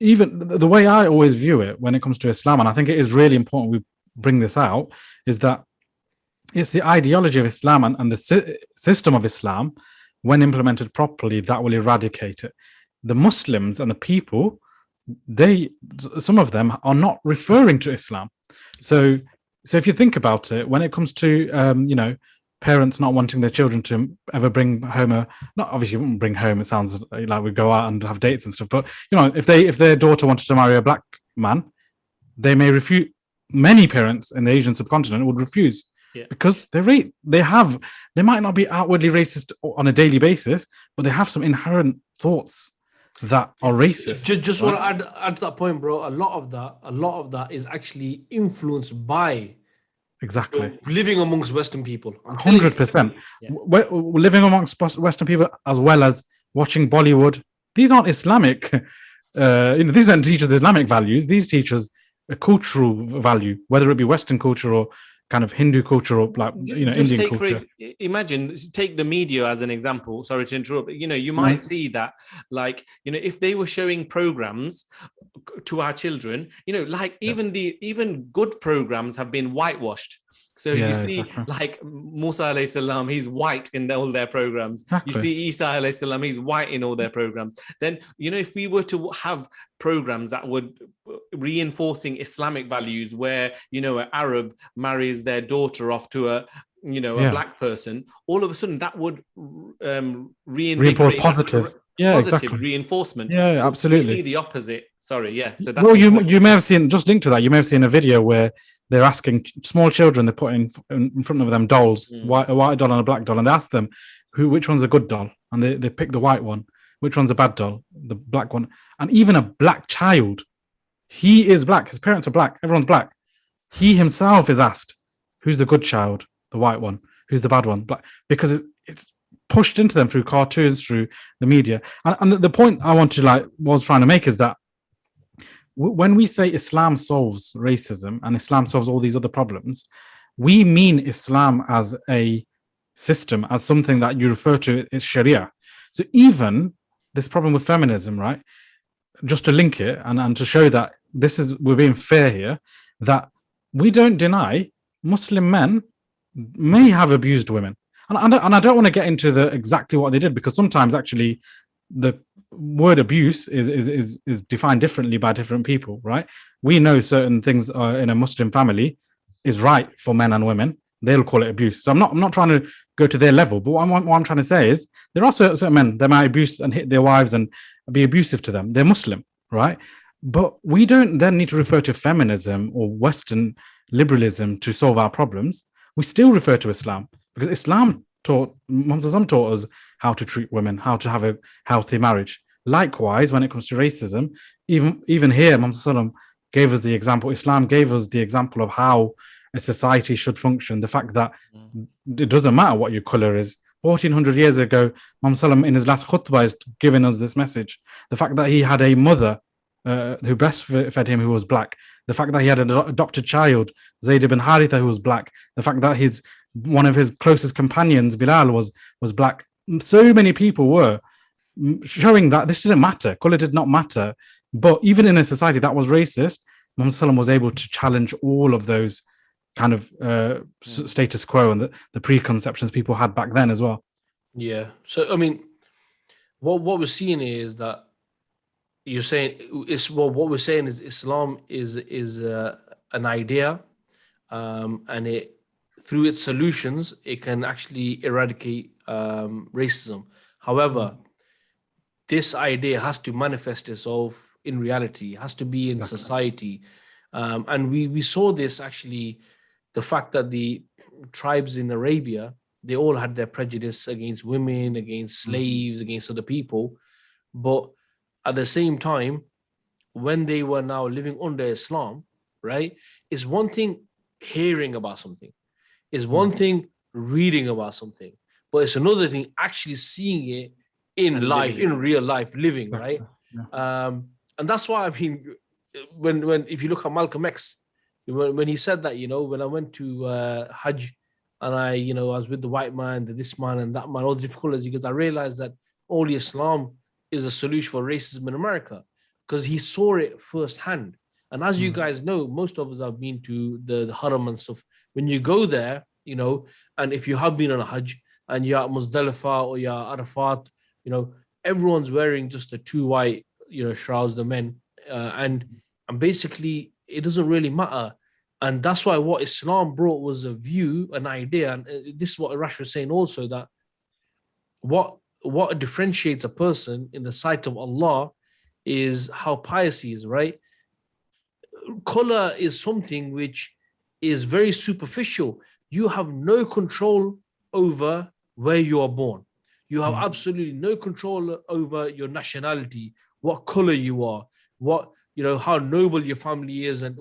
even the way I always view it when it comes to Islam, and I think it is really important we bring this out, is that it's the ideology of Islam and the system of Islam, when implemented properly, that will eradicate it. The Muslims and the people, some of them are not referring to Islam. So if you think about it, when it comes to parents not wanting their children to ever bring home not obviously you wouldn't bring home, it sounds like we go out and have dates and stuff, but you know, if their daughter wanted to marry a black man, they may refuse. Many parents in the Asian subcontinent would refuse. Because they might not be outwardly racist on a daily basis, but they have some inherent thoughts that are racist.
Just want to add to that point, bro. A lot of that is actually influenced by living amongst Western people.
100%. Living amongst Western people, as well as watching Bollywood. These aren't Islamic. These don't teach us Islamic values. These teach us a cultural value, whether it be Western culture or kind of Hindu culture or like
Just
Indian
take
culture.
imagine, take the media as an example. Sorry to interrupt. You
No.
might see that, like, if they were showing programs to our children, like even good programs have been whitewashed. So you see,
exactly.
like Musa alayhi salam, he's white in all their programs.
Exactly.
You see Isa alayhi salam, he's white in all their programs. Then, if we were to have programs that would reinforcing Islamic values, where an Arab marries their daughter off to a black person, all of a sudden that would
reinforce positive.
Positive reinforcement.
Yeah, absolutely.
We see the opposite. Sorry, yeah. So that's
well, you may have seen, just linked to that, you may have seen a video where they're asking small children, they put in front of them dolls, a white doll and a black doll, and they ask them which one's a good doll, and they pick the white one. Which one's a bad doll? The black one. And even a black child, he is black. His parents are black. Everyone's black. He himself is asked, who's the good child? The white one. Who's the bad one? Black. Because it's pushed into them through cartoons, through the media. And the point I want to was trying to make is that when we say Islam solves racism and Islam solves all these other problems, we mean Islam as a system, as something that you refer to as Sharia. So even this problem with feminism, right? Just to link it and to show that we're being fair here, that we don't deny Muslim men may have abused women. And I don't want to get into exactly what they did, because sometimes actually the word abuse is defined differently by different people, right? We know certain things in a Muslim family is right for men and women. They'll call it abuse. So I'm not trying to go to their level, but what I'm trying to say is there are certain men that might abuse and hit their wives and be abusive to them. They're Muslim, right? But we don't then need to refer to feminism or Western liberalism to solve our problems. We still refer to Islam, because Islam Muhammad taught us how to treat women, how to have a healthy marriage. Likewise, when it comes to racism, even here, Muhammad gave us the example. Islam gave us the example of how a society should function. The fact that it doesn't matter what your color is. 1400 years ago, Muhammad in his last khutbah is giving us this message. The fact that he had a mother who breastfed him who was black. The fact that he had an adopted child, Zayd ibn Haritha, who was black. The fact that one of his closest companions, Bilal, was black. So many people were showing that this didn't matter. Color did not matter. But even in a society that was racist, Muhammad was able to challenge all of those kind of status quo and the preconceptions people had back then as well.
Yeah. So I mean, what we're seeing is that you're saying what we're saying is Islam is an idea, and it, through its solutions, it can actually eradicate racism. However, this idea has to manifest itself in reality. It has to be in society, and we saw this actually. The fact that the tribes in Arabia, they all had their prejudice against women, against slaves, against other people. But at the same time, when they were now living under Islam, right, it's one thing hearing about something, it's one thing reading about something, but it's another thing actually seeing it in life, in real life, living, right? And that's why, I mean, when if you look at Malcolm X, when he said that, when I went to Hajj and I was with the white man, this man and that man, all the difficulties, because I realized that only Islam is a solution for racism in America, because he saw it firsthand. And as you guys know, most of us have been to the Haram and stuff. When you go there, and if you have been on a Hajj and you're at Muzdalifah or you're at Arafat, everyone's wearing just the two white, shrouds, the men. And basically, it doesn't really matter. And that's why what Islam brought was a view, an idea. And this is what Arash was saying also, that what differentiates a person in the sight of Allah is how pious he is, right? Color is something which is very superficial. You have no control over where you are born. You have absolutely no control over your nationality, what color you are, how noble your family is, and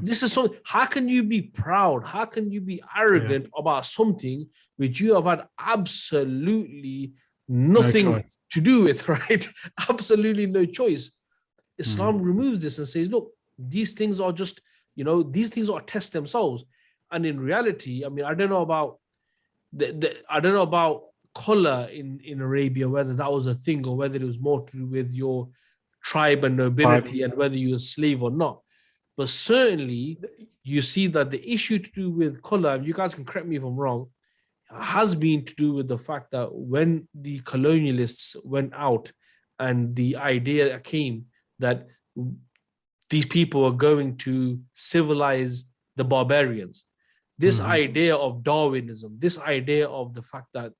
this is so. How can you be proud? How can you be arrogant about something which you have had absolutely nothing to do with, right? Absolutely no choice. Islam removes this and says, look, these things are just, these things are tests themselves. And in reality, I mean, I don't know about I don't know about color in Arabia, whether that was a thing or whether it was more to do with your tribe and nobility and whether you're a slave or not. But certainly you see that the issue to do with color, you guys can correct me if I'm wrong, has been to do with the fact that when the colonialists went out and the idea came that these people are going to civilize the barbarians, this idea of Darwinism, this idea of the fact that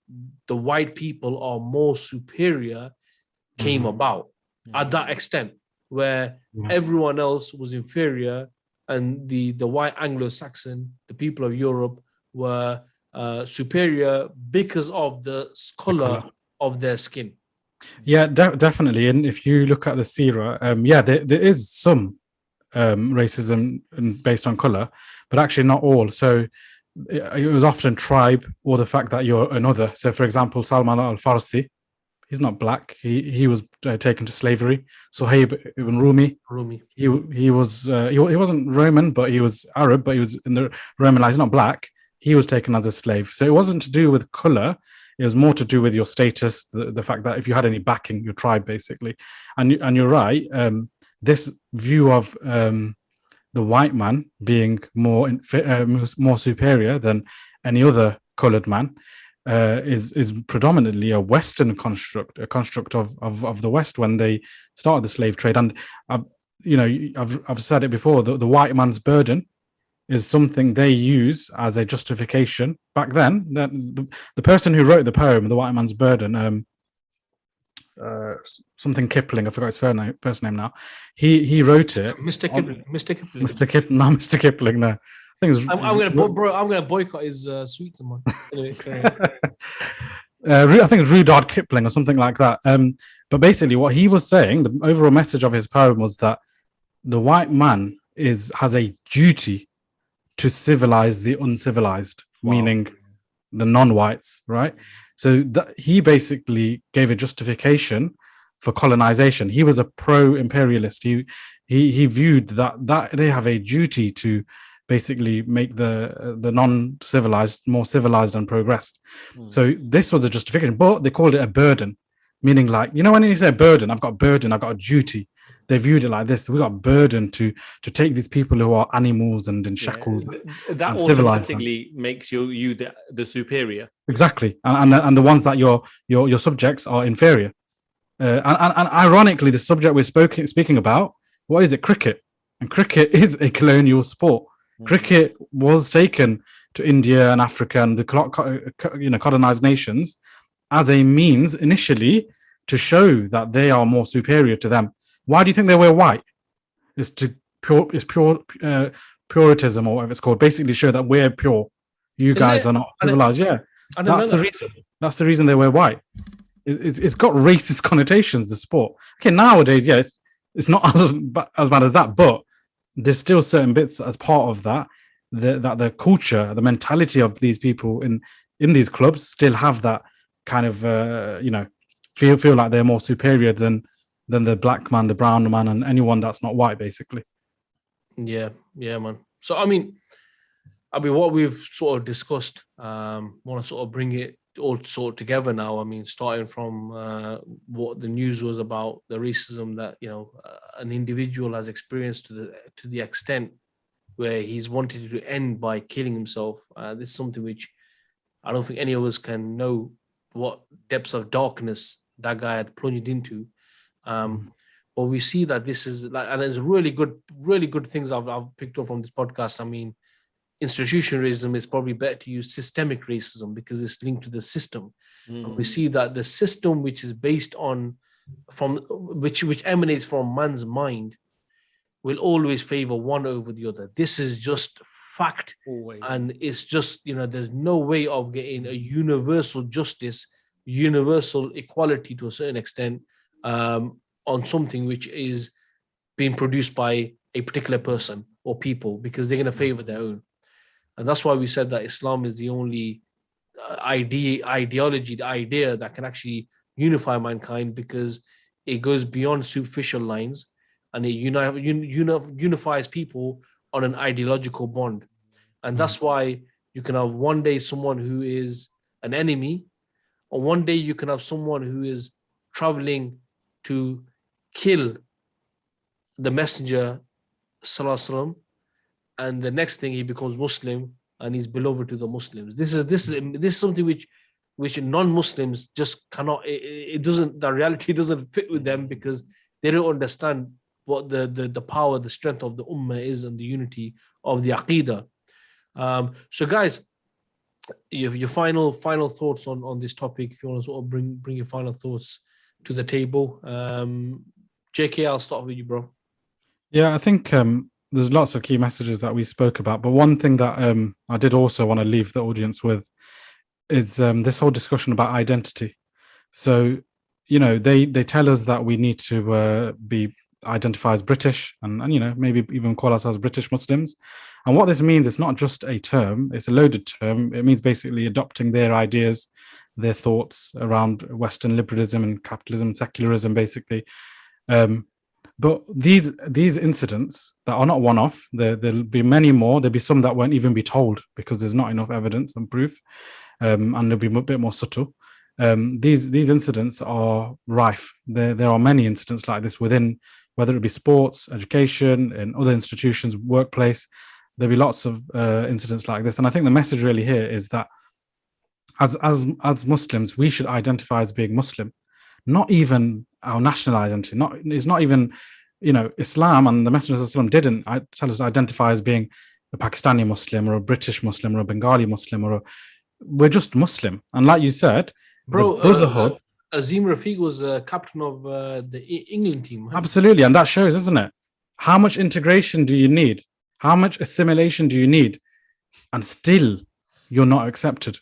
the white people are more superior came about at that extent, where everyone else was inferior and the white Anglo-Saxon, the people of Europe, were superior because of the color of their skin.
Yeah, definitely. And if you look at the Sira, there is some racism based on color, but actually not all. So it was often tribe or the fact that you're another. So, for example, Salman al-Farsi, he's not black. He was taken to slavery. Suhaib ibn Rumi. He wasn't Roman, but he was Arab, but he was in the Roman line. He's not black. He was taken as a slave. So it wasn't to do with color. It was more to do with your status, the fact that if you had any backing, your tribe, basically. And you're right. This view of the white man being more superior than any other colored man is predominantly a Western construct, a construct of the West when they started the slave trade. And I've said it before, the white man's burden is something they use as a justification back then. That the person who wrote the poem, The White Man's Burden, something Kipling, I forgot his first name now. He wrote it.
Mr. Kipling.
Mr. Kipling. No, I think
I'm gonna boycott his sweets, man. Anyway,
I think it's Rudyard Kipling or something like that. But basically, what he was saying, the overall message of his poem was that the white man has a duty to civilize the uncivilized, meaning the non-whites, right? So he basically gave a justification for colonization. He was a pro-imperialist. He viewed that they have a duty to basically make the non-civilized more civilized and progressed. So this was a justification, but they called it a burden, meaning like, when you say burden, I've got a burden, I've got a duty. They viewed it like this: we got a burden to take these people who are animals and in shackles.
That and automatically makes you the superior.
Exactly, and the ones that your subjects are inferior. And ironically, the subject we're speaking about, what is it? Cricket, and cricket is a colonial sport. Cricket was taken to India and Africa and the colonized nations as a means initially to show that they are more superior to them. Why do you think they wear white? It's puritism or whatever it's called. Basically, show that we're pure. You guys are not civilized. That's the reason. That's the reason they wear white. It's got racist connotations. The sport. Okay, nowadays, it's not as bad as that, but there's still certain bits as part of that that the culture, the mentality of these people in these clubs still have that kind of feel like they're more superior than the black man, the brown man, and anyone that's not white, basically.
Yeah, man. So I mean, what we've sort of discussed, want to sort of bring it all sort of together now. I mean, starting from what the news was about, the racism that an individual has experienced to the extent where he's wanted to end by killing himself. This is something which I don't think any of us can know what depths of darkness that guy had plunged into. But we see that this is like, and there's really good things I've picked up from this podcast. I mean, institutional racism is probably better to use systemic racism because it's linked to the system. And we see that the system, which is based on which emanates from man's mind, will always favor one over the other. This is just fact. Always. And it's just, there's no way of getting a universal justice, universal equality to a certain extent on something which is being produced by a particular person or people, because they're going to favor their own. And that's why we said that Islam is the only ideology, the idea that can actually unify mankind, because it goes beyond superficial lines and it unifies people on an ideological bond. And that's why you can have one day someone who is an enemy, or one day you can have someone who is traveling to kill the messenger, sallallahu alaihi wasallam, and the next thing he becomes Muslim and he's beloved to the Muslims. This is something which non-Muslims just cannot. It doesn't. The reality doesn't fit with them because they don't understand what the power, the strength of the ummah is, and the unity of the aqidah. So, guys, your final thoughts on this topic. If you want to sort of bring your final thoughts to the table, JK, I'll start with you, bro.
Yeah, I think there's lots of key messages that we spoke about, but one thing that I did also want to leave the audience with is this whole discussion about identity. So, they tell us that we need to be identified as British and maybe even call ourselves British Muslims. And what this means, it's not just a term, it's a loaded term. It means basically adopting their ideas, their thoughts around Western liberalism and capitalism, secularism, basically. But these incidents that are not one-off, there'll be many more. There'll be some that won't even be told because there's not enough evidence and proof, and they'll be a bit more subtle. These incidents are rife. There are many incidents like this within, whether it be sports, education, and other institutions, workplace. There'll be lots of incidents like this. And I think the message really here is that as Muslims, we should identify as being Muslim, not even our national identity. It's not even, Islam and the Messenger of Islam didn't tell us to identify as being a Pakistani Muslim or a British Muslim or a Bengali Muslim we're just Muslim. And like you said,
bro,
the brotherhood.
Azeem Rafiq was captain of the England team.
Absolutely, and that shows, isn't it? How much integration do you need? How much assimilation do you need? And still, you're not accepted.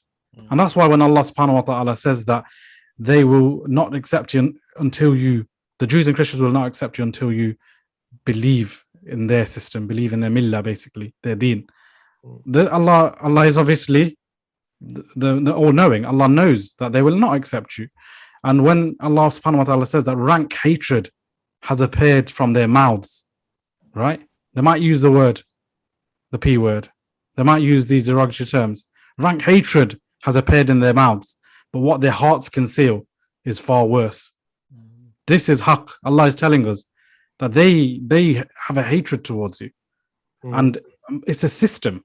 And that's why when Allah subhanahu wa ta'ala says that they will not accept you until the Jews and Christians will not accept you until you believe in their system, believe in their millah, basically, their deen. Allah is obviously the all-knowing. Allah knows that they will not accept you. And when Allah subhanahu wa ta'ala says that rank hatred has appeared from their mouths, right? They might use the P word. They might use these derogatory terms. Rank hatred has appeared in their mouths, but what their hearts conceal is far worse. This is haqq. Allah is telling us that they have a hatred towards you. And it's a system.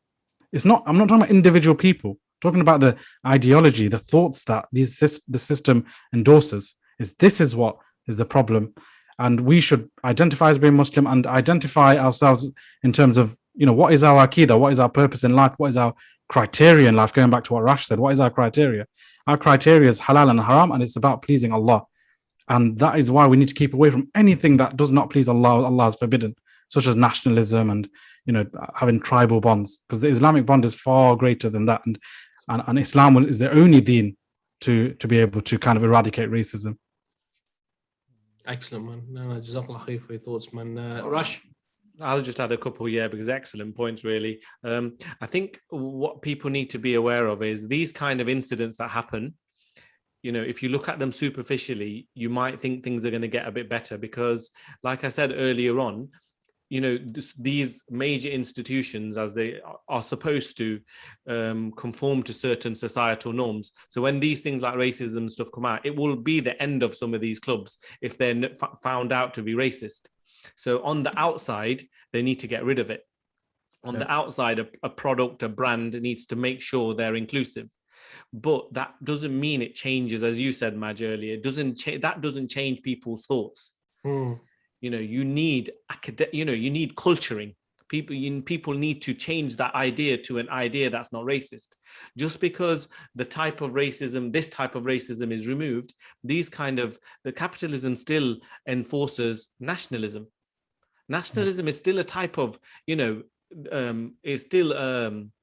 I'm not talking about individual people. I'm talking about the ideology, the thoughts that the system endorses. This is what is the problem. And we should identify as being Muslim and identify ourselves in terms of, what is our aqidah? What is our purpose in life? What is our criteria in life? Going back to what Rash said, what is our criteria? Our criteria is halal and haram, and it's about pleasing Allah. And that is why we need to keep away from anything that does not please Allah. Allah has forbidden, such as nationalism and, having tribal bonds, because the Islamic bond is far greater than that. And Islam is the only deen to be able to kind of eradicate racism.
Excellent, man. No, Jazakallah khair for your thoughts, man. Rash?
I'll just add a couple, because excellent points, really. I think what people need to be aware of is these kind of incidents that happen, if you look at them superficially, you might think things are going to get a bit better because, like I said earlier on, these major institutions, as they are supposed to conform to certain societal norms. So when these things like racism stuff come out, it will be the end of some of these clubs if they're found out to be racist. So on the outside, they need to get rid of it. On the outside, a product, a brand needs to make sure they're inclusive. But that doesn't mean it changes, as you said, Maj, earlier. That doesn't change people's thoughts. You need you need culturing. People need to change that idea to an idea that's not racist. Just because this type of racism is removed, the capitalism still enforces nationalism. Nationalism is still a type of, is still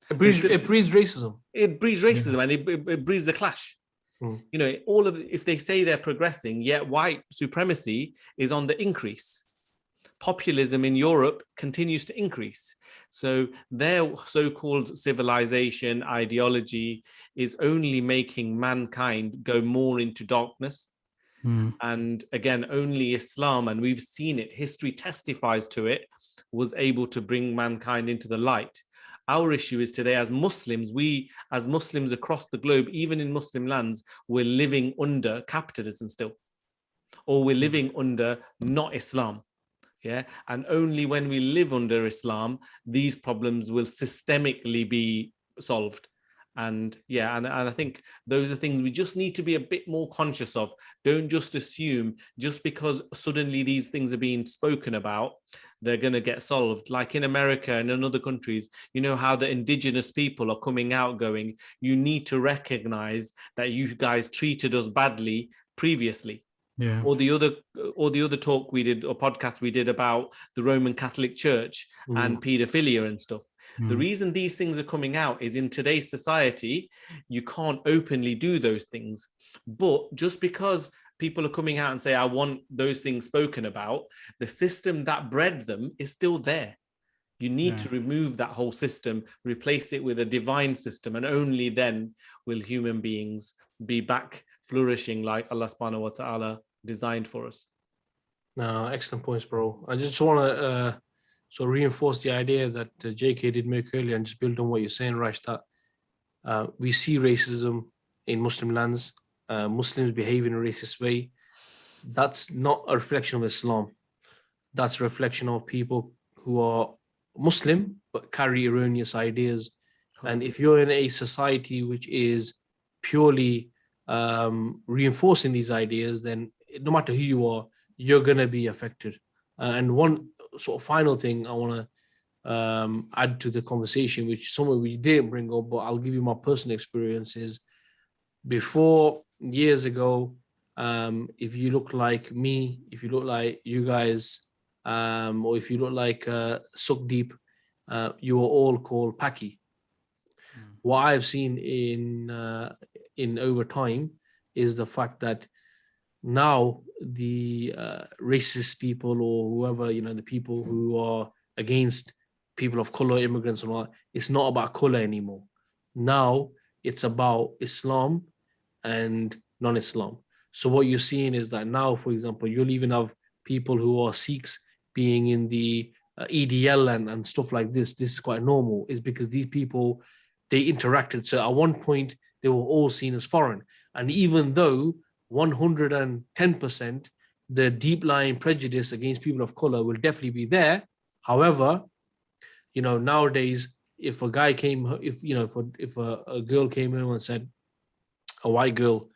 it breeds racism.
It breeds racism, and it breeds the clash. If they say they're progressing, yet white supremacy is on the increase. Populism in Europe continues to increase. So their so-called civilization ideology is only making mankind go more into darkness. And again, only Islam, and we've seen it, history testifies to it, was able to bring mankind into the light. Our issue is today as Muslims, we as Muslims across the globe, even in Muslim lands, we're living under capitalism still, or we're living under not Islam. Yeah, and only when we live under Islam, these problems will systemically be solved. And yeah, and I think those are things we just need to be a bit more conscious of. Don't just assume just because suddenly these things are being spoken about, they're going to get solved. Like in America and in other countries, you know how the indigenous people are coming out going, you need to recognize that you guys treated us badly previously.
Yeah.
Or the other talk we did, or podcast we did about the Roman Catholic Church and pedophilia and stuff. The reason these things are coming out is in today's society, you can't openly do those things. But just because people are coming out and say, I want those things spoken about, the system that bred them is still there. You need to remove that whole system, replace it with a divine system, and only then will human beings be back flourishing like Allah subhanahu wa ta'ala designed for us.
No, excellent points, bro. I just want to sort of reinforce the idea that JK did make earlier and just build on what you're saying, Raj, that we see racism in Muslim lands, Muslims behave in a racist way. That's not a reflection of Islam. That's a reflection of people who are Muslim but carry erroneous ideas. And if you're in a society which is purely reinforcing these ideas, then no matter who you are, you're going to be affected. And one sort of final thing I want to add to the conversation, which somewhere we didn't bring up, but I'll give you my personal experiences. Before, years ago, if you look like me, if you look like you guys, or if you look like Sukhdeep, you are all called Paki. What I've seen in over time is the fact that now the racist people, or whoever, the people who are against people of color, immigrants and all, it's not about color anymore. Now it's about Islam and non-Islam. So what you're seeing is that now, for example, you'll even have people who are Sikhs being in the EDL and stuff like this. This is quite normal. Is because these people, they interacted. So at one point, they were all seen as foreign. And even though 110%, the deep-lying prejudice against people of color will definitely be there. However, nowadays, if a guy came, if a girl came in and said, a white girl,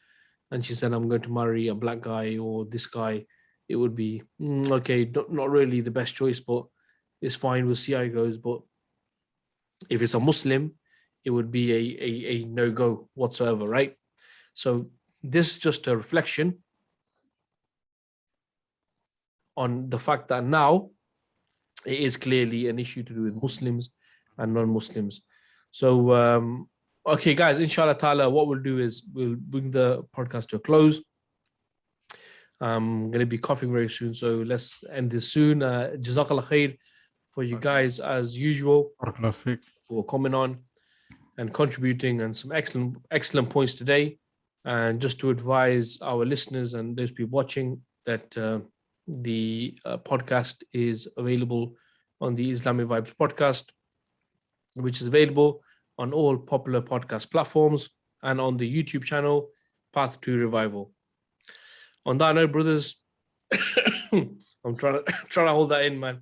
and she said, I'm going to marry a black guy or this guy, it would be, okay, not really the best choice, but it's fine. We'll see how it goes. But if it's a Muslim, it would be a no-go whatsoever, right? So this is just a reflection on the fact that now it is clearly an issue to do with Muslims and non-Muslims. So, okay, guys, inshallah ta'ala, what we'll do is we'll bring the podcast to a close. I'm going to be coughing very soon, so let's end this soon. Jazakallah khair for you guys, as usual, for coming on and contributing, and some excellent points today. And just to advise our listeners and those people watching that the podcast is available on the Islamic Vibes podcast, which is available on all popular podcast platforms and on the YouTube channel, Path to Revival. On that note, brothers, I'm trying to hold that in, man.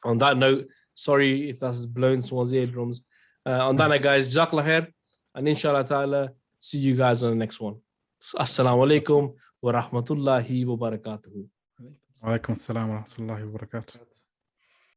On that note, sorry if that's blowing someone's eardrums. On that note, guys, Jazakallah khair, and inshallah ta'ala, see you guys on the next one. Assalamu alaikum wa rahmatullahi wa barakatuhu.
Wa alaikum assalam wa rahmatullahi wa barakatuh.